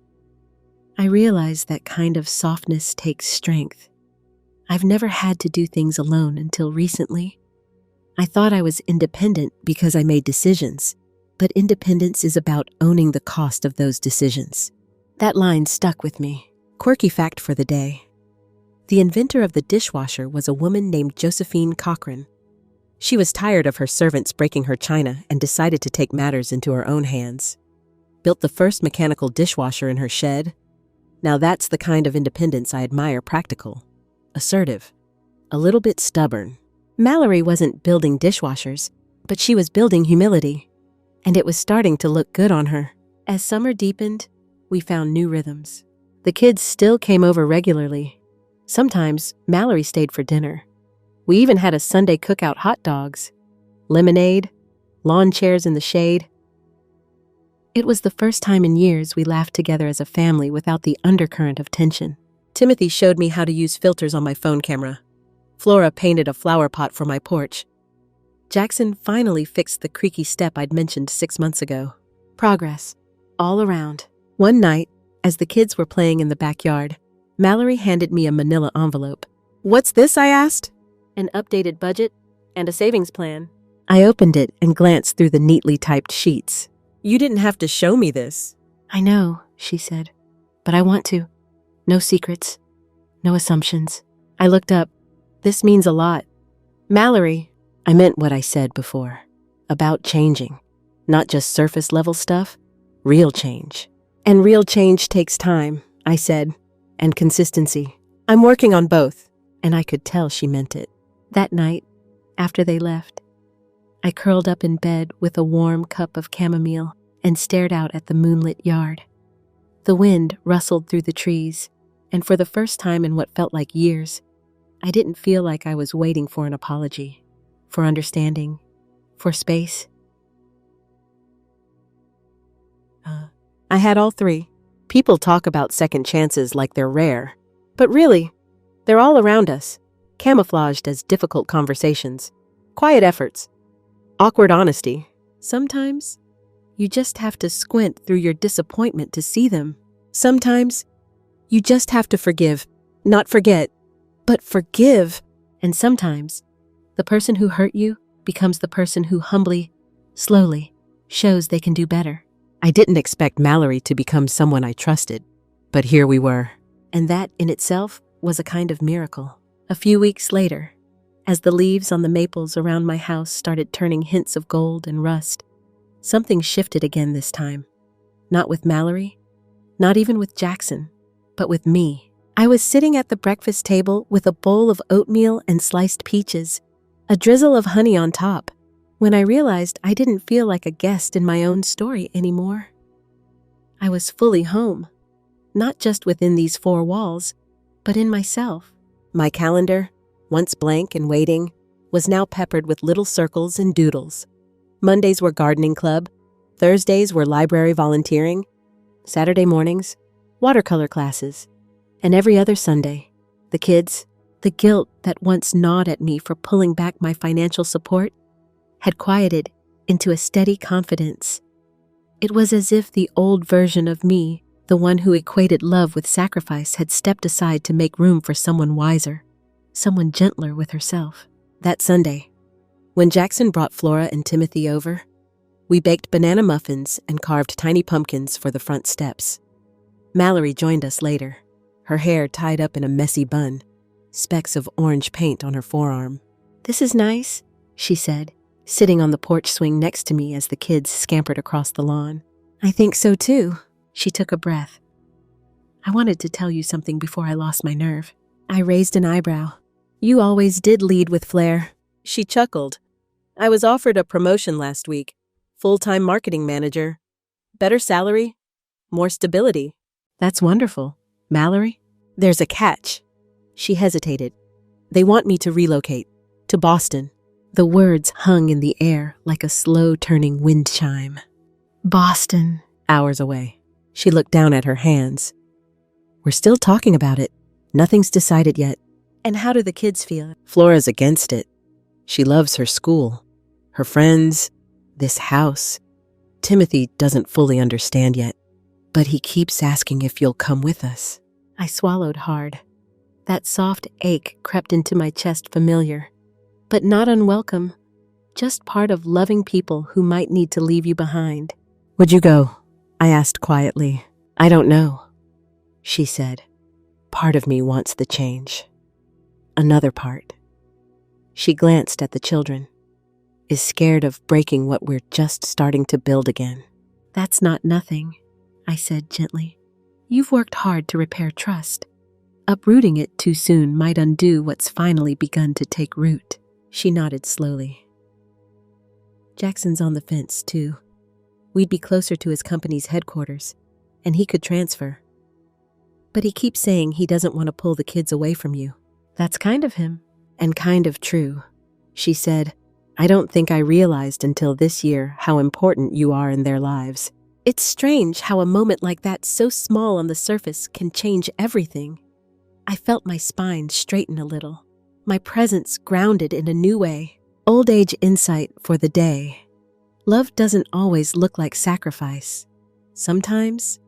I realize that kind of softness takes strength. I've never had to do things alone until recently. I thought I was independent because I made decisions, but independence is about owning the cost of those decisions. That line stuck with me. Quirky fact for the day. The inventor of the dishwasher was a woman named Josephine Cochran. She was tired of her servants breaking her china and decided to take matters into her own hands. Built the first mechanical dishwasher in her shed. Now that's the kind of independence I admire. Practical, assertive, a little bit stubborn. Mallory wasn't building dishwashers, but she was building humility, and it was starting to look good on her. As summer deepened, we found new rhythms. The kids still came over regularly. Sometimes Mallory stayed for dinner. We even had a Sunday cookout: hot dogs, lemonade, lawn chairs in the shade. It was the first time in years we laughed together as a family without the undercurrent of tension. Timothy showed me how to use filters on my phone camera. Flora painted a flower pot for my porch. Jackson finally fixed the creaky step I'd mentioned 6 months ago. Progress, all around. One night, as the kids were playing in the backyard, Mallory handed me a manila envelope. What's this? I asked. An updated budget and a savings plan. I opened it and glanced through the neatly typed sheets. You didn't have to show me this. I know, she said, but I want to. No secrets, no assumptions. I looked up. This means a lot. Mallory, I meant what I said before. About changing. Not just surface level stuff, real change. And real change takes time, I said. And consistency. I'm working on both. And I could tell she meant it. That night, after they left, I curled up in bed with a warm cup of chamomile and stared out at the moonlit yard. The wind rustled through the trees, and for the first time in what felt like years, I didn't feel like I was waiting for an apology, for understanding, for space. I had all three. People talk about second chances like they're rare, but really, they're all around us, camouflaged as difficult conversations, quiet efforts, awkward honesty. Sometimes, you just have to squint through your disappointment to see them. Sometimes, you just have to forgive, not forget, but forgive. And sometimes, the person who hurt you becomes the person who humbly, slowly, shows they can do better. I didn't expect Mallory to become someone I trusted, but here we were. And that in itself was a kind of miracle. A few weeks later, as the leaves on the maples around my house started turning hints of gold and rust, something shifted again this time. Not with Mallory, not even with Jackson, but with me. I was sitting at the breakfast table with a bowl of oatmeal and sliced peaches, a drizzle of honey on top, when I realized I didn't feel like a guest in my own story anymore. I was fully home, not just within these four walls, but in myself. My calendar, once blank and waiting, was now peppered with little circles and doodles. Mondays were gardening club, Thursdays were library volunteering, Saturday mornings, watercolor classes, and every other Sunday, the kids, the guilt that once gnawed at me for pulling back my financial support, had quieted into a steady confidence. It was as if the old version of me, the one who equated love with sacrifice, had stepped aside to make room for someone wiser, someone gentler with herself. That Sunday, when Jackson brought Flora and Timothy over, we baked banana muffins and carved tiny pumpkins for the front steps. Mallory joined us later, her hair tied up in a messy bun, specks of orange paint on her forearm. "This is nice," she said, sitting on the porch swing next to me as the kids scampered across the lawn. "I think so too." She took a breath. "I wanted to tell you something before I lost my nerve." I raised an eyebrow. "You always did lead with flair." She chuckled. "I was offered a promotion last week. Full-time marketing manager. Better salary. More stability." "That's wonderful. Mallory?" "There's a catch." She hesitated. "They want me to relocate. To Boston." The words hung in the air like a slow-turning wind chime. Boston. Hours away. She looked down at her hands. "We're still talking about it. Nothing's decided yet." "And how do the kids feel?" "Flora's against it. She loves her school, her friends, this house. Timothy doesn't fully understand yet, but he keeps asking if you'll come with us." I swallowed hard. That soft ache crept into my chest, familiar, but not unwelcome, just part of loving people who might need to leave you behind. "Would you go?" I asked quietly. "I don't know," she said. "Part of me wants the change. Another part." She glanced at the children, is scared of breaking what we're just starting to build again. "That's not nothing," I said gently. "You've worked hard to repair trust. Uprooting it too soon might undo what's finally begun to take root." She nodded slowly. "Jackson's on the fence, too. We'd be closer to his company's headquarters, and he could transfer. But he keeps saying he doesn't want to pull the kids away from you." "That's kind of him, and kind of true," she said. "I don't think I realized until this year how important you are in their lives. It's strange how a moment like that, so small on the surface, can change everything." I felt my spine straighten a little, my presence grounded in a new way. Old age insight for the day. Love doesn't always look like sacrifice. Sometimes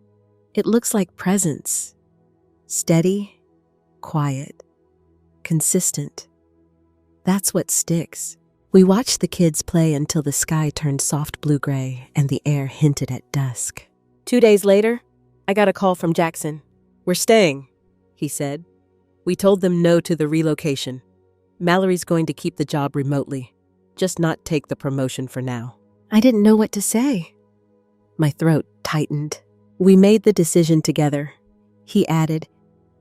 it looks like presence. Steady, quiet, consistent. That's what sticks. We watched the kids play until the sky turned soft blue-gray and the air hinted at dusk. 2 days later, I got a call from Jackson. "We're staying," he said. "We told them no to the relocation. Mallory's going to keep the job remotely, just not take the promotion for now." I didn't know what to say. My throat tightened. "We made the decision together," he added,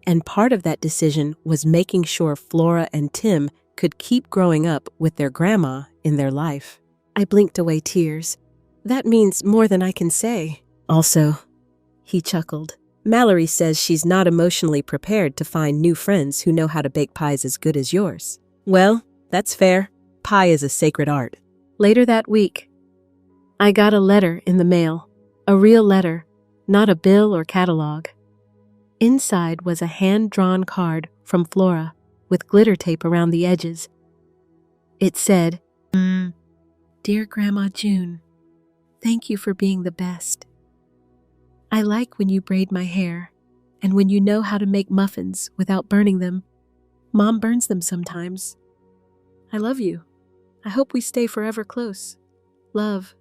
"and part of that decision was making sure Flora and Tim could keep growing up with their grandma in their life." I blinked away tears. That means more than I can say. Also, he chuckled. Mallory says she's not emotionally prepared to find new friends who know how to bake pies as good as yours. Well, that's fair. Pie is a sacred art. Later that week, I got a letter in the mail. A real letter, not a bill or catalog. Inside was a hand-drawn card from Flora with glitter tape around the edges. It said, Dear Grandma June, thank you for being the best. I like when you braid my hair and when you know how to make muffins without burning them. Mom burns them sometimes. I love you. I hope we stay forever close. Love,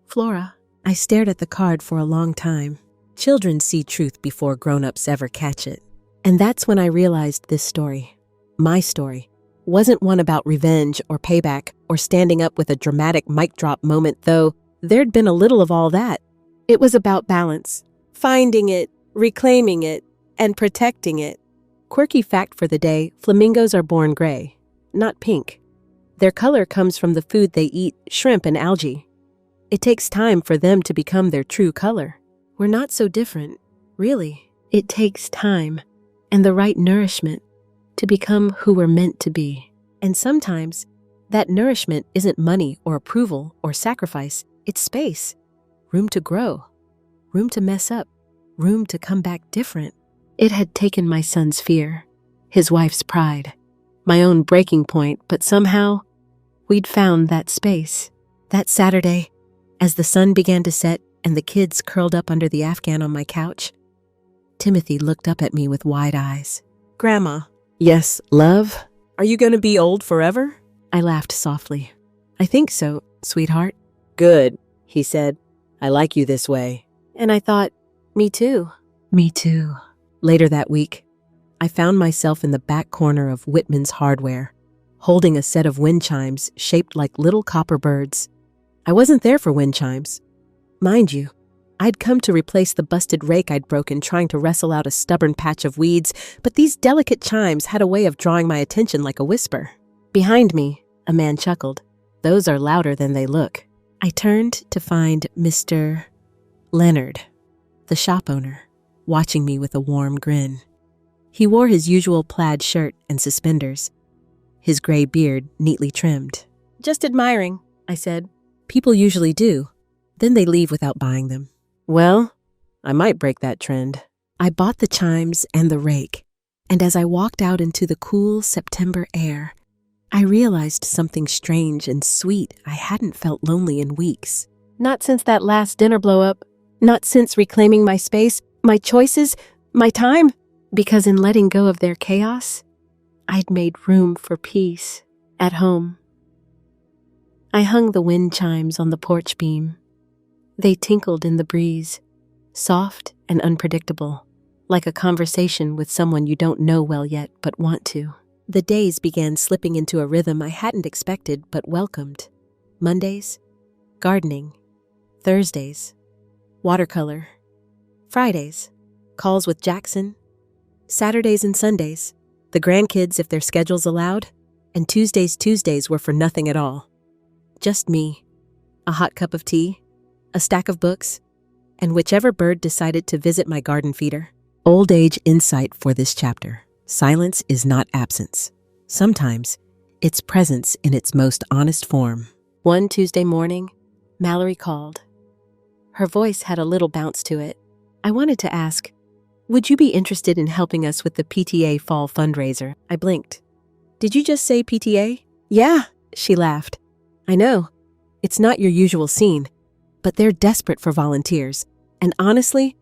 Flora. I stared at the card for a long time. Children see truth before grown-ups ever catch it. And that's when I realized this story, my story, wasn't one about revenge or payback or standing up with a dramatic mic drop moment, though there'd been a little of all that. It was about balance, finding it, reclaiming it, and protecting it. Quirky fact for the day, flamingos are born gray, not pink. Their color comes from the food they eat, shrimp and algae. It takes time for them to become their true color. We're not so different, really. It takes time and the right nourishment to become who we're meant to be. And sometimes, that nourishment isn't money or approval or sacrifice, it's space. Room to grow, room to mess up, room to come back different. It had taken my son's fear, his wife's pride, my own breaking point, but somehow, we'd found that space. That Saturday, as the sun began to set and the kids curled up under the Afghan on my couch, Timothy looked up at me with wide eyes. Grandma. Yes, love? Are you going to be old forever? I laughed softly. I think so, sweetheart. Good, he said. I like you this way. And I thought, me too. Me too. Later that week, I found myself in the back corner of Whitman's Hardware, holding a set of wind chimes shaped like little copper birds. I wasn't there for wind chimes. Mind you, I'd come to replace the busted rake I'd broken trying to wrestle out a stubborn patch of weeds, but these delicate chimes had a way of drawing my attention like a whisper. Behind me, a man chuckled. Those are louder than they look. I turned to find Mr. Leonard, the shop owner, watching me with a warm grin. He wore his usual plaid shirt and suspenders, his gray beard neatly trimmed. Just admiring, I said. People usually do. Then they leave without buying them. Well, I might break that trend. I bought the chimes and the rake, and as I walked out into the cool September air, I realized something strange and sweet. I hadn't felt lonely in weeks. Not since that last dinner blow-up. Not since reclaiming my space, my choices, my time. Because in letting go of their chaos, I'd made room for peace at home. I hung the wind chimes on the porch beam. They tinkled in the breeze, soft and unpredictable, like a conversation with someone you don't know well yet but want to. The days began slipping into a rhythm I hadn't expected but welcomed. Mondays, gardening. Thursdays, watercolor. Fridays, calls with Jackson. Saturdays and Sundays, the grandkids if their schedules allowed, and Tuesdays were for nothing at all. Just me, a hot cup of tea, a stack of books, and whichever bird decided to visit my garden feeder. Old age insight for this chapter. Silence is not absence. Sometimes, it's presence in its most honest form. One Tuesday morning, Mallory called. Her voice had a little bounce to it. I wanted to ask, would you be interested in helping us with the PTA fall fundraiser? I blinked. Did you just say PTA? Yeah, she laughed. I know. It's not your usual scene, but they're desperate for volunteers. And honestly,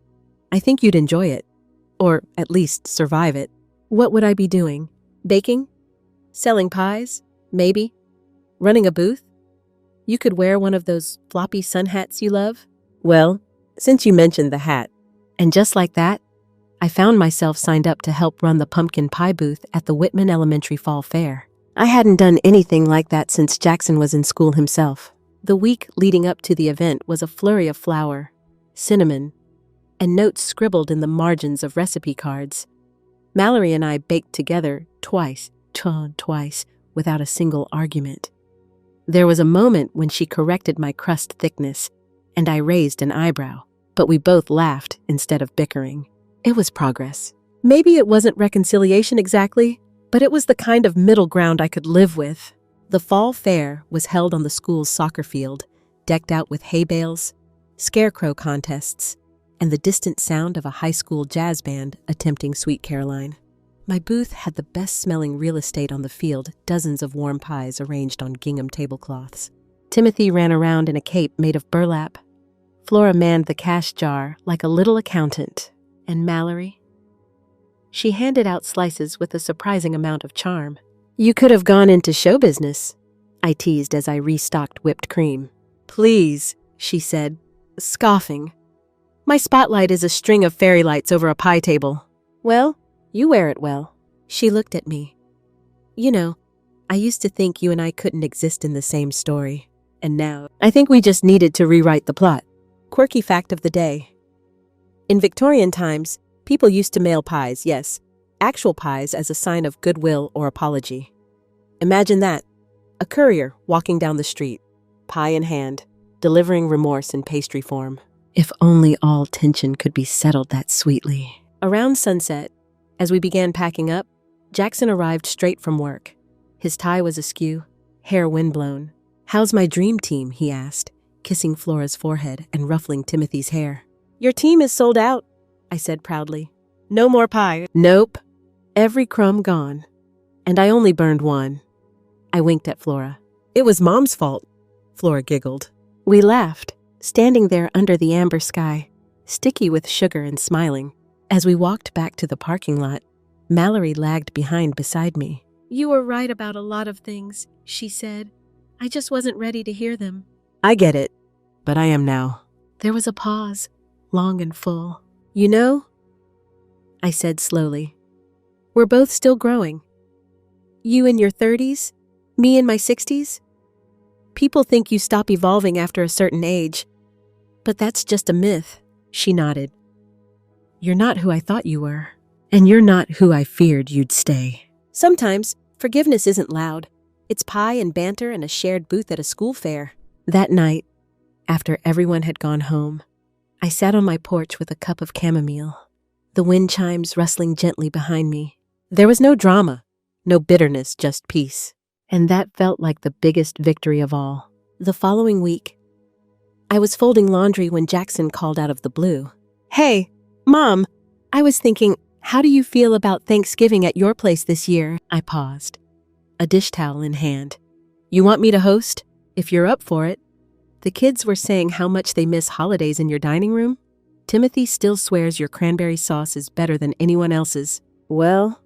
I think you'd enjoy it. Or at least survive it. What would I be doing? Baking? Selling pies? Maybe? Running a booth? You could wear one of those floppy sun hats you love? Well, since you mentioned the hat. And just like that, I found myself signed up to help run the pumpkin pie booth at the Whitman Elementary Fall Fair. I hadn't done anything like that since Jackson was in school himself. The week leading up to the event was a flurry of flour, cinnamon, and notes scribbled in the margins of recipe cards. Mallory and I baked together twice, without a single argument. There was a moment when she corrected my crust thickness, and I raised an eyebrow, but we both laughed instead of bickering. It was progress. Maybe it wasn't reconciliation exactly, but it was the kind of middle ground I could live with. The fall fair was held on the school's soccer field, decked out with hay bales, scarecrow contests, and the distant sound of a high school jazz band attempting Sweet Caroline. My booth had the best-smelling real estate on the field, dozens of warm pies arranged on gingham tablecloths. Timothy ran around in a cape made of burlap. Flora manned the cash jar like a little accountant. And Mallory? She handed out slices with a surprising amount of charm. You could have gone into show business, I teased as I restocked whipped cream. Please, she said, scoffing. My spotlight is a string of fairy lights over a pie table. Well, you wear it well. She looked at me. You know, I used to think you and I couldn't exist in the same story. And now, I think we just needed to rewrite the plot. Quirky fact of the day. In Victorian times, people used to mail pies, yes, actual pies as a sign of goodwill or apology. Imagine that. A courier walking down the street, pie in hand, delivering remorse in pastry form. If only all tension could be settled that sweetly. Around sunset, as we began packing up, Jackson arrived straight from work. His tie was askew, hair windblown. How's my dream team, he asked, kissing Flora's forehead and ruffling Timothy's hair. Your team is sold out, I said proudly. No more pie. Nope. Every crumb gone. And I only burned one. I winked at Flora. It was Mom's fault, Flora giggled. We laughed, standing there under the amber sky, sticky with sugar and smiling. As we walked back to the parking lot, Mallory lagged behind beside me. You were right about a lot of things, she said. I just wasn't ready to hear them. I get it, but I am now. There was a pause, long and full. You know, I said slowly, we're both still growing. You in your 30s, me in my 60s. People think you stop evolving after a certain age, but that's just a myth, she nodded. You're not who I thought you were, and you're not who I feared you'd stay. Sometimes, forgiveness isn't loud. It's pie and banter and a shared booth at a school fair. That night, after everyone had gone home, I sat on my porch with a cup of chamomile, the wind chimes rustling gently behind me. There was no drama, no bitterness, just peace. And that felt like the biggest victory of all. The following week, I was folding laundry when Jackson called out of the blue. Hey, Mom, I was thinking, how do you feel about Thanksgiving at your place this year? I paused, a dish towel in hand. You want me to host? If you're up for it. The kids were saying how much they miss holidays in your dining room. Timothy still swears your cranberry sauce is better than anyone else's. Well,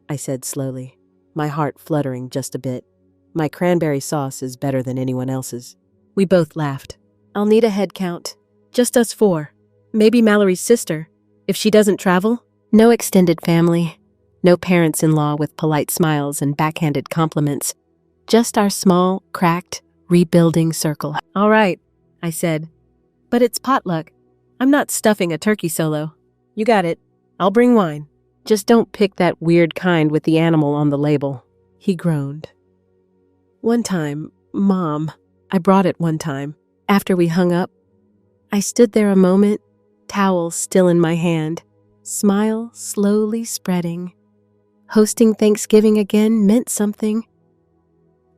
I said slowly, my heart fluttering just a bit. My cranberry sauce is better than anyone else's. We both laughed. I'll need a head count. Just us 4. Maybe Mallory's sister, if she doesn't travel. No extended family. No parents-in-law with polite smiles and backhanded compliments. Just our small, cracked, rebuilding circle. All right, I said. But it's potluck. I'm not stuffing a turkey solo. You got it. I'll bring wine. Just don't pick that weird kind with the animal on the label. He groaned. One time, Mom, I brought it one time. After we hung up, I stood there a moment, towel still in my hand, smile slowly spreading. Hosting Thanksgiving again meant something.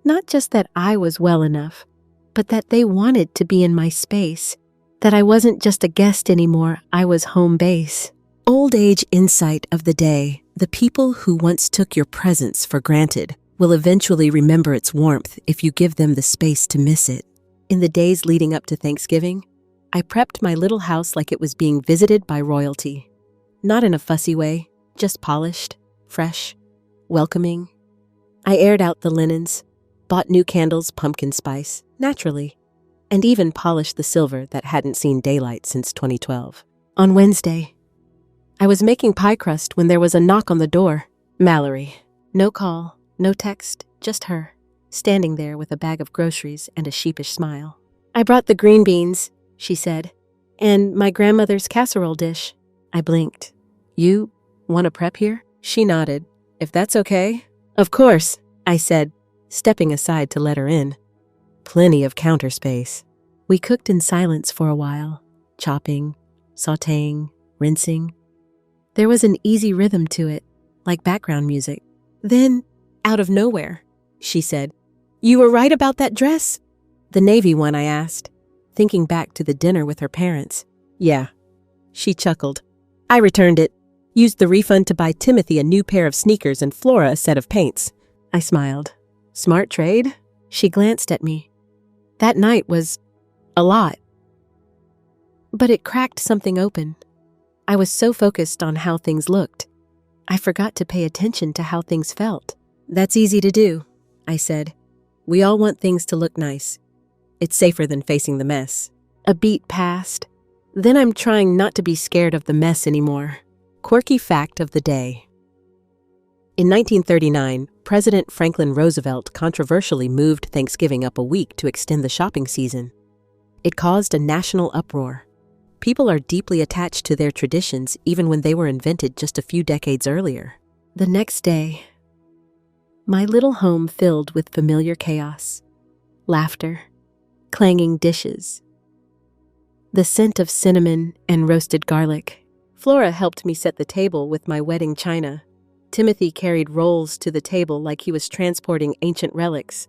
Not just that I was well enough, but that they wanted to be in my space, that I wasn't just a guest anymore, I was home base. Old age insight of the day, the people who once took your presence for granted will eventually remember its warmth if you give them the space to miss it. In the days leading up to Thanksgiving, I prepped my little house like it was being visited by royalty. Not in a fussy way, just polished, fresh, welcoming. I aired out the linens, bought new candles, pumpkin spice, naturally, and even polished the silver that hadn't seen daylight since 2012. On Wednesday, I was making pie crust when there was a knock on the door. Mallory. No call, no text, just her, standing there with a bag of groceries and a sheepish smile. I brought the green beans, she said, and my grandmother's casserole dish. I blinked. You want to prep here? She nodded. If that's okay. Of course, I said, stepping aside to let her in. Plenty of counter space. We cooked in silence for a while, chopping, sautéing, rinsing. There was an easy rhythm to it, like background music. Then, out of nowhere, she said, "You were right about that dress?" "The navy one," I asked, thinking back to the dinner with her parents. "Yeah." She chuckled. "I returned it. Used the refund to buy Timothy a new pair of sneakers and Flora a set of paints." I smiled. "Smart trade?" She glanced at me. That night was a lot. But it cracked something open. I was so focused on how things looked, I forgot to pay attention to how things felt. "That's easy to do," I said. "We all want things to look nice. It's safer than facing the mess." A beat passed. Then I'm trying not to be scared of the mess anymore. Quirky fact of the day. In 1939, President Franklin Roosevelt controversially moved Thanksgiving up a week to extend the shopping season. It caused a national uproar. People are deeply attached to their traditions even when they were invented just a few decades earlier. The next day, my little home filled with familiar chaos, laughter, clanging dishes, the scent of cinnamon and roasted garlic. Flora helped me set the table with my wedding china. Timothy carried rolls to the table like he was transporting ancient relics.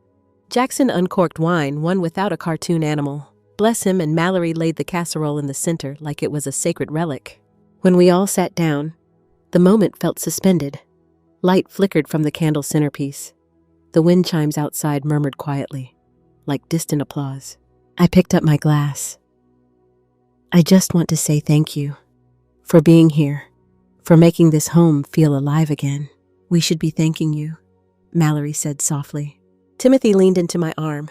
Jackson uncorked wine, one without a cartoon animal. Bless him, and Mallory laid the casserole in the center like it was a sacred relic. When we all sat down, the moment felt suspended. Light flickered from the candle centerpiece. The wind chimes outside murmured quietly, like distant applause. I picked up my glass. "I just want to say thank you for being here, for making this home feel alive again." "We should be thanking you," Mallory said softly. Timothy leaned into my arm.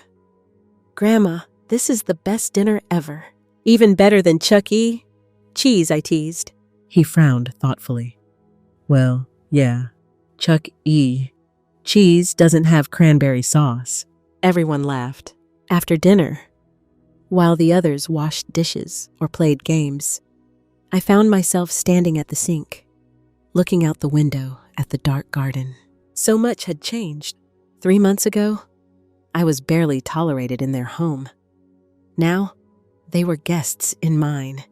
"Grandma, this is the best dinner ever. Even better than Chuck E. Cheese," I teased. He frowned thoughtfully. "Well, yeah, Chuck E. Cheese doesn't have cranberry sauce." Everyone laughed. After dinner, while the others washed dishes or played games, I found myself standing at the sink, looking out the window at the dark garden. So much had changed. 3 months ago, I was barely tolerated in their home. Now, they were guests in mine,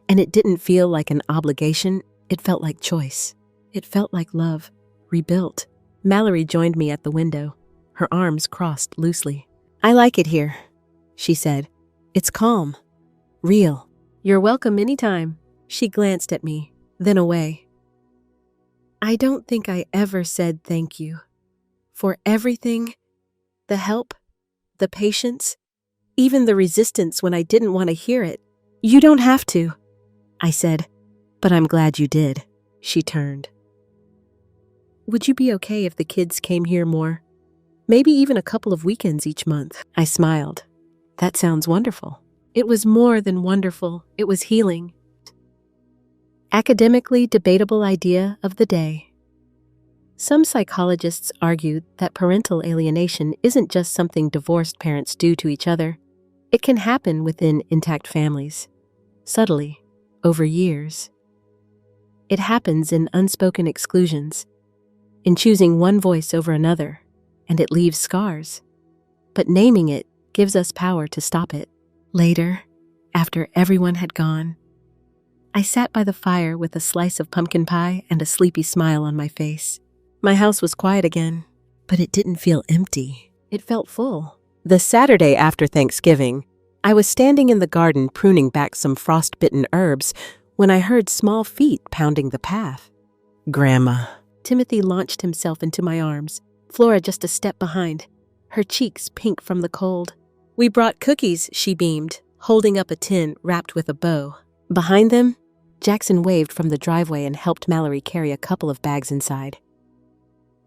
and it didn't feel like an obligation, it felt like choice. It felt like love, rebuilt. Mallory joined me at the window, her arms crossed loosely. "I like it here," she said. "It's calm, real." "You're welcome anytime." She glanced at me, then away. I don't think I ever said thank you for everything, the help, the patience, even the resistance when I didn't want to hear it. "You don't have to," I said, "but I'm glad you did." She turned. "Would you be okay if the kids came here more? Maybe even a couple of weekends each month?" I smiled. "That sounds wonderful." It was more than wonderful, it was healing. Academically debatable idea of the day. Some psychologists argue that parental alienation isn't just something divorced parents do to each other. It can happen within intact families, subtly, over years. It happens in unspoken exclusions, in choosing one voice over another, and it leaves scars. But naming it gives us power to stop it. Later, after everyone had gone, I sat by the fire with a slice of pumpkin pie and a sleepy smile on my face. My house was quiet again, but it didn't feel empty. It felt full. The Saturday after Thanksgiving, I was standing in the garden pruning back some frost-bitten herbs when I heard small feet pounding the path. "Grandma." Timothy launched himself into my arms, Flora just a step behind, her cheeks pink from the cold. "We brought cookies," she beamed, holding up a tin wrapped with a bow. Behind them, Jackson waved from the driveway and helped Mallory carry a couple of bags inside.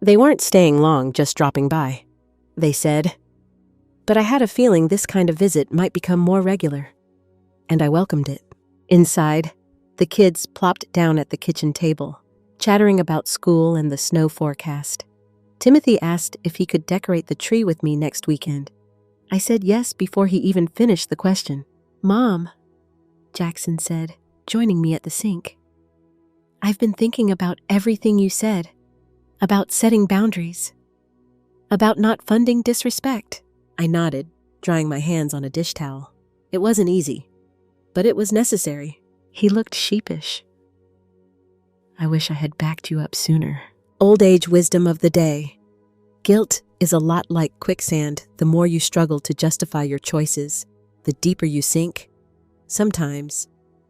"They weren't staying long, just dropping by," they said. But I had a feeling this kind of visit might become more regular, and I welcomed it. Inside, the kids plopped down at the kitchen table, chattering about school and the snow forecast. Timothy asked if he could decorate the tree with me next weekend. I said yes before he even finished the question. "Mom," Jackson said, joining me at the sink, "I've been thinking about everything you said, about setting boundaries, about not funding disrespect." I nodded. drying my hands on a dish towel. It wasn't easy, but it was necessary. He looked sheepish. I wish I had backed you up sooner. Old age wisdom of the day. Guilt is a lot like quicksand. The more you struggle to justify your choices, the deeper you sink. Sometimes,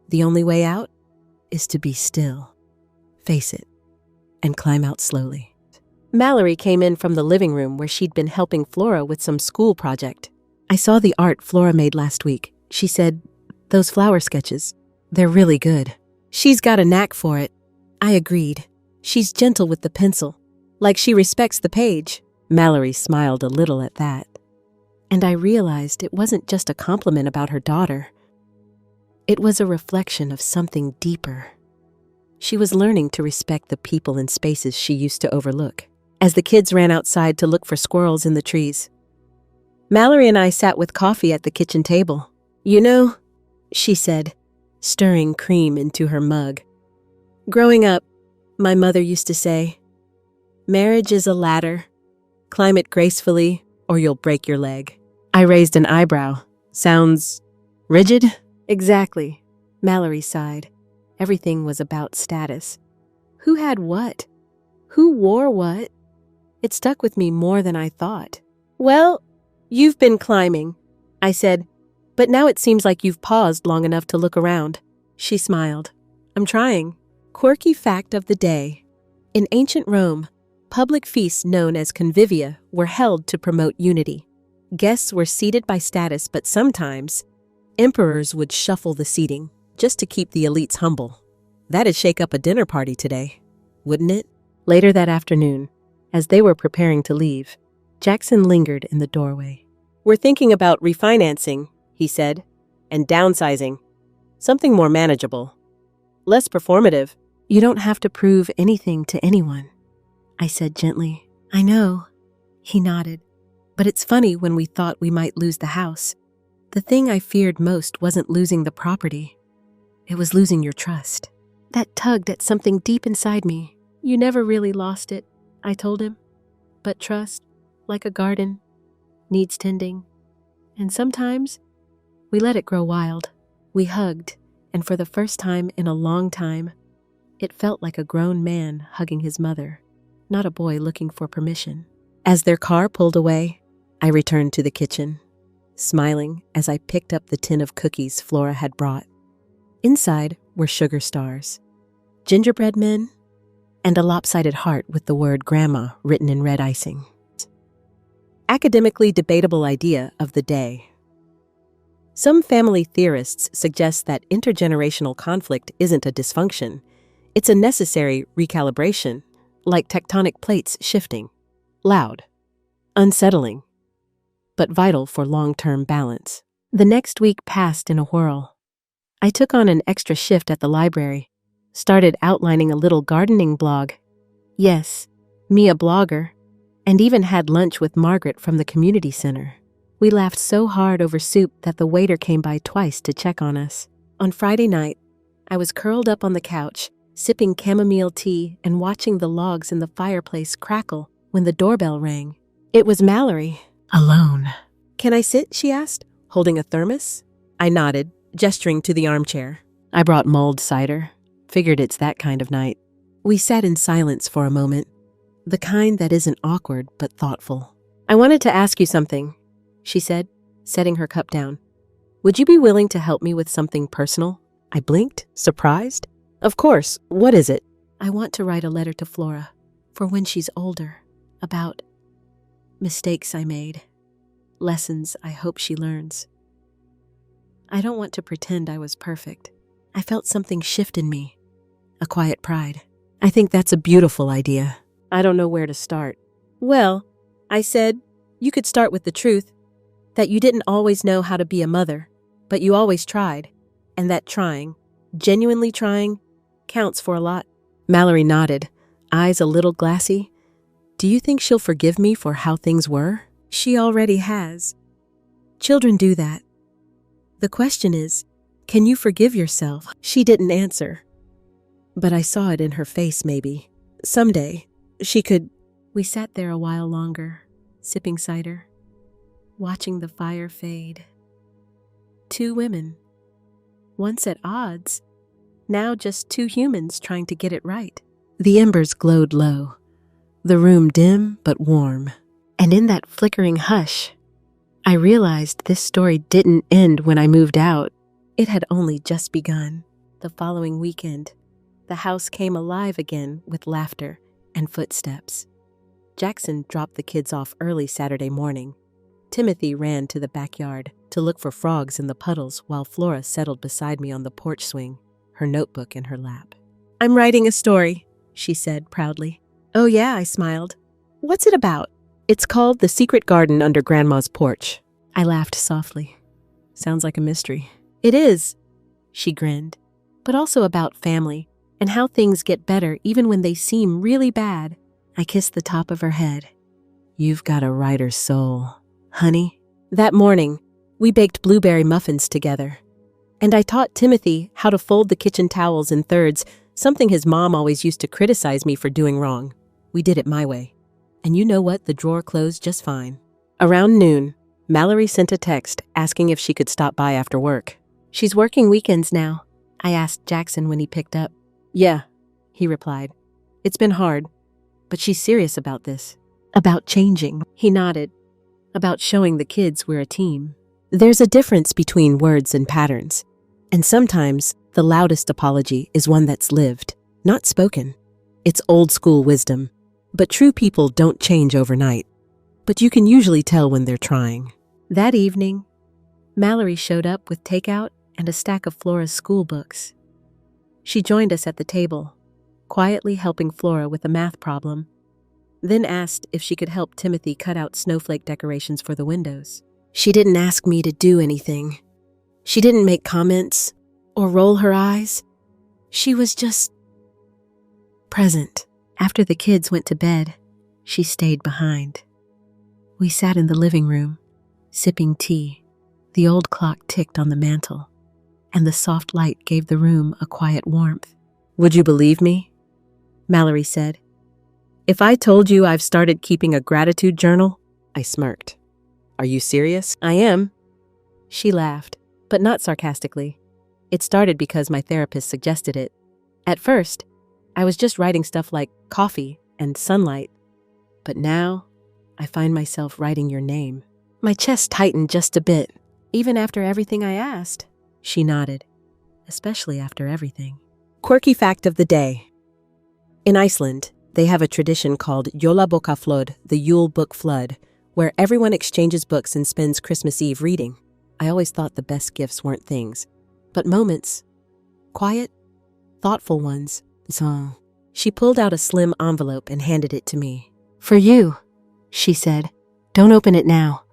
the only way out is to be still, face it, and climb out slowly. Mallory came in from the living room where she'd been helping Flora with some school project. I saw the art Flora made last week. She said, "Those flower sketches, they're really good." She's got a knack for it. I agreed. She's gentle with the pencil, like she respects the page. Mallory smiled a little at that. And I realized it wasn't just a compliment about her daughter. It was a reflection of something deeper. She was learning to respect the people and spaces she used to overlook. As the kids ran outside to look for squirrels in the trees, Mallory and I sat with coffee at the kitchen table. "You know," she said, stirring cream into her mug. "Growing up, my mother used to say, 'Marriage is a ladder. Climb it gracefully or you'll break your leg.'" I raised an eyebrow. "Sounds rigid?" "Exactly," Mallory sighed. Everything was about status. Who had what? Who wore what? It stuck with me more than I thought. "Well, you've been climbing," I said, "but now it seems like you've paused long enough to look around." She smiled. "I'm trying." Quirky fact of the day. In ancient Rome, public feasts known as convivia were held to promote unity. Guests were seated by status, but sometimes emperors would shuffle the seating just to keep the elites humble. That'd shake up a dinner party today, wouldn't it? Later that afternoon, as they were preparing to leave, Jackson lingered in the doorway. "We're thinking about refinancing," he said, "and downsizing. Something more manageable. Less performative." "You don't have to prove anything to anyone," I said gently. "I know," he nodded. "But it's funny when we thought we might lose the house. The thing I feared most wasn't losing the property. It was losing your trust." That tugged at something deep inside me. "You never really lost it," I told him. "But trust, like a garden, needs tending. And sometimes, we let it grow wild." We hugged, and for the first time in a long time, it felt like a grown man hugging his mother, not a boy looking for permission. As their car pulled away, I returned to the kitchen, smiling as I picked up the tin of cookies Flora had brought. Inside were sugar stars, gingerbread men, and a lopsided heart with the word "Grandma" written in red icing. Academically debatable idea of the day. Some family theorists suggest that intergenerational conflict isn't a dysfunction. It's a necessary recalibration, like tectonic plates shifting. Loud, unsettling, but vital for long-term balance. The next week passed in a whirl. I took on an extra shift at the library, started outlining a little gardening blog. Yes, me a blogger, and even had lunch with Margaret from the community center. We laughed so hard over soup that the waiter came by twice to check on us. On Friday night, I was curled up on the couch, sipping chamomile tea and watching the logs in the fireplace crackle when the doorbell rang. It was Mallory. Alone. "Can I sit?" she asked, holding a thermos. I nodded, gesturing to the armchair. I brought mulled cider. Figured it's that kind of night. We sat in silence for a moment, the kind that isn't awkward but thoughtful. "I wanted to ask you something," she said, setting her cup down. "Would you be willing to help me with something personal?" I blinked, surprised. "Of course. What is it?" "I want to write a letter to Flora, for when she's older, about mistakes I made, lessons I hope she learns. I don't want to pretend I was perfect." I felt something shift in me, a quiet pride. "I think that's a beautiful idea." I don't know where to start. "Well," I said, "you could start with the truth, that you didn't always know how to be a mother, but you always tried, and that trying, genuinely trying, counts for a lot." Mallory nodded, eyes a little glassy. "Do you think she'll forgive me for how things were?" "She already has. Children do that. The question is, can you forgive yourself?" She didn't answer, but I saw it in her face maybe. Someday, she could. We sat there a while longer, sipping cider. watching the fire fade. Two women, once at odds, now just two humans trying to get it right. The embers glowed low, the room dim but warm. And in that flickering hush, I realized this story didn't end when I moved out. It had only just begun. The following weekend, the house came alive again with laughter and footsteps. Jackson dropped the kids off early Saturday morning. Timothy ran to the backyard to look for frogs in the puddles while Flora settled beside me on the porch swing, her notebook in her lap. "I'm writing a story," she said proudly. "Oh yeah," I smiled. "What's it about?" "It's called The Secret Garden Under Grandma's Porch." I laughed softly. "Sounds like a mystery." "It is," she grinned, "but also about family and how things get better even when they seem really bad." I kissed the top of her head. "You've got a writer's soul, honey." That morning, we baked blueberry muffins together. And I taught Timothy how to fold the kitchen towels in thirds, something his mom always used to criticize me for doing wrong. We did it my way. And you know what? The drawer closed just fine. Around noon, Mallory sent a text asking if she could stop by after work. "She's working weekends now," I asked Jackson when he picked up. "Yeah," he replied. "It's been hard, but she's serious about this." "About changing," he nodded. "About showing the kids we're a team." There's a difference between words and patterns. And sometimes the loudest apology is one that's lived, not spoken. It's old school wisdom. But true people don't change overnight. But you can usually tell when they're trying. That evening, Mallory showed up with takeout and a stack of Flora's school books. She joined us at the table, quietly helping Flora with a math problem, then asked if she could help Timothy cut out snowflake decorations for the windows. She didn't ask me to do anything. She didn't make comments or roll her eyes. She was just present. After the kids went to bed, she stayed behind. We sat in the living room, sipping tea. The old clock ticked on the mantel, and the soft light gave the room a quiet warmth. "Would you believe me?" Mallory said. "If I told you I've started keeping a gratitude journal?" I smirked. "Are you serious?" "I am." She laughed, but not sarcastically. It started because my therapist suggested it. At first, I was just writing stuff like coffee and sunlight. But now, I find myself writing your name. My chest tightened just a bit, even after everything I asked. She nodded, especially after everything. Quirky fact of the day. In Iceland, they have a tradition called Jólabókaflóð, the Yule Book Flood, where everyone exchanges books and spends Christmas Eve reading. I always thought the best gifts weren't things, but moments. Quiet, thoughtful ones. So, she pulled out a slim envelope and handed it to me. "For you," she said. "Don't open it now.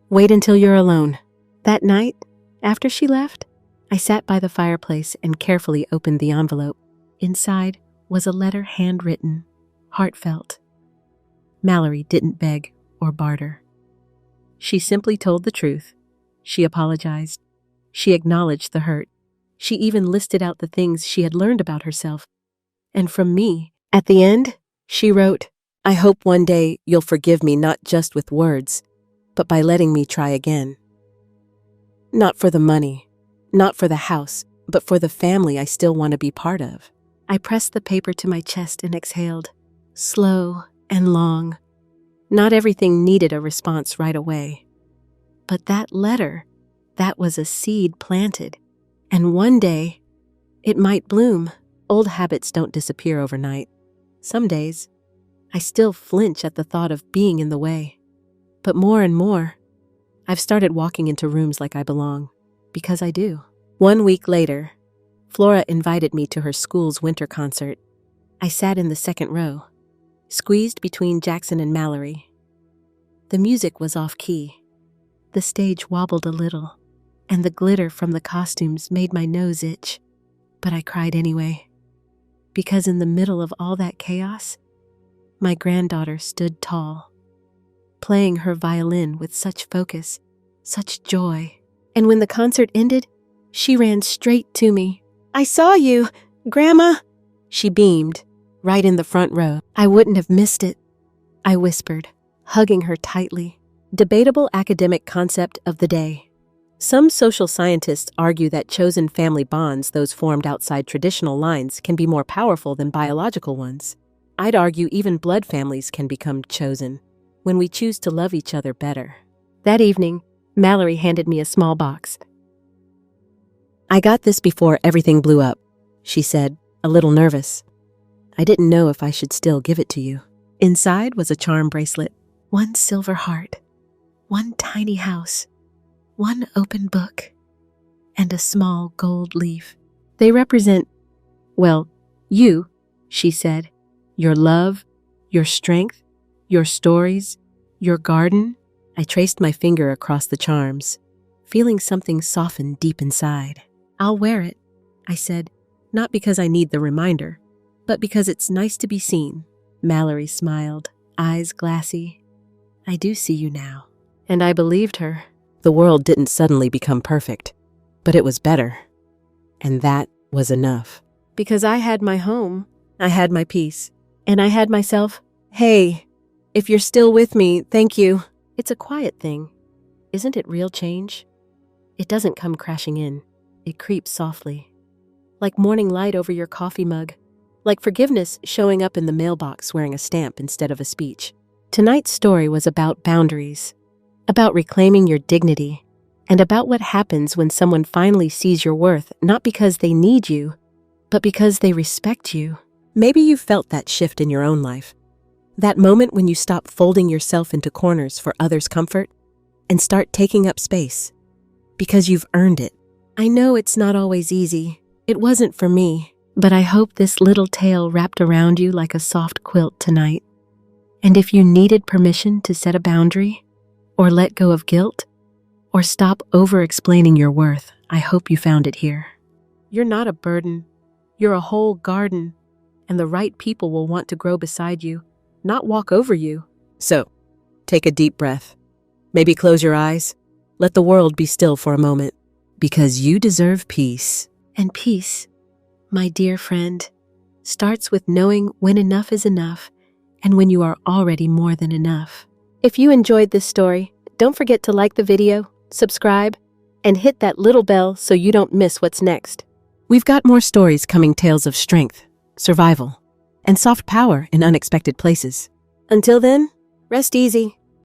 Wait until you're alone." That night, after she left, I sat by the fireplace and carefully opened the envelope. Inside was a letter handwritten, heartfelt. Mallory didn't beg or barter. She simply told the truth. She apologized. She acknowledged the hurt. She even listed out the things she had learned about herself. And from me, at the end, she wrote, "I hope one day you'll forgive me not just with words, but by letting me try again. Not for the money, not for the house, but for the family I still want to be part of." I pressed the paper to my chest and exhaled, slow and long. Not everything needed a response right away. But that letter, that was a seed planted. And one day, it might bloom. Old habits don't disappear overnight. Some days, I still flinch at the thought of being in the way. But more and more, I've started walking into rooms like I belong, because I do. 1 week later, Flora invited me to her school's winter concert. I sat in the second row, squeezed between Jackson and Mallory. The music was off-key. The stage wobbled a little, and the glitter from the costumes made my nose itch. But I cried anyway, because in the middle of all that chaos, my granddaughter stood tall, playing her violin with such focus, such joy. And when the concert ended, she ran straight to me. "I saw you, Grandma!" She beamed, right in the front row. "I wouldn't have missed it," I whispered, hugging her tightly. Debatable academic concept of the day. Some social scientists argue that chosen family bonds, those formed outside traditional lines, can be more powerful than biological ones. I'd argue even blood families can become chosen when we choose to love each other better. That evening, Mallory handed me a small box. "I got this before everything blew up," she said, a little nervous. "I didn't know if I should still give it to you." Inside was a charm bracelet. One silver heart, one tiny house, one open book, and a small gold leaf. "They represent, well, you," she said. "Your love, your strength, your stories, your garden." I traced my finger across the charms, feeling something soften deep inside. "I'll wear it," I said, "not because I need the reminder, but because it's nice to be seen." Mallory smiled, eyes glassy. "I do see you now." And I believed her. The world didn't suddenly become perfect, but it was better. And that was enough. Because I had my home, I had my peace, and I had myself. "Hey, if you're still with me, thank you." It's a quiet thing. Isn't it real change? It doesn't come crashing in. It creeps softly. Like morning light over your coffee mug. Like forgiveness showing up in the mailbox wearing a stamp instead of a speech. Tonight's story was about boundaries, about reclaiming your dignity, and about what happens when someone finally sees your worth, not because they need you, but because they respect you. Maybe you felt that shift in your own life. That moment when you stop folding yourself into corners for others' comfort and start taking up space because you've earned it. I know it's not always easy. It wasn't for me, but I hope this little tale wrapped around you like a soft quilt tonight. And if you needed permission to set a boundary, or let go of guilt, or stop over-explaining your worth, I hope you found it here. You're not a burden. You're a whole garden, and the right people will want to grow beside you, not walk over you. So, take a deep breath. Maybe close your eyes. Let the world be still for a moment. Because you deserve peace. And peace, my dear friend, starts with knowing when enough is enough and when you are already more than enough. If you enjoyed this story, don't forget to like the video, subscribe, and hit that little bell so you don't miss what's next. We've got more stories coming, tales of strength, survival, and soft power in unexpected places. Until then, rest easy.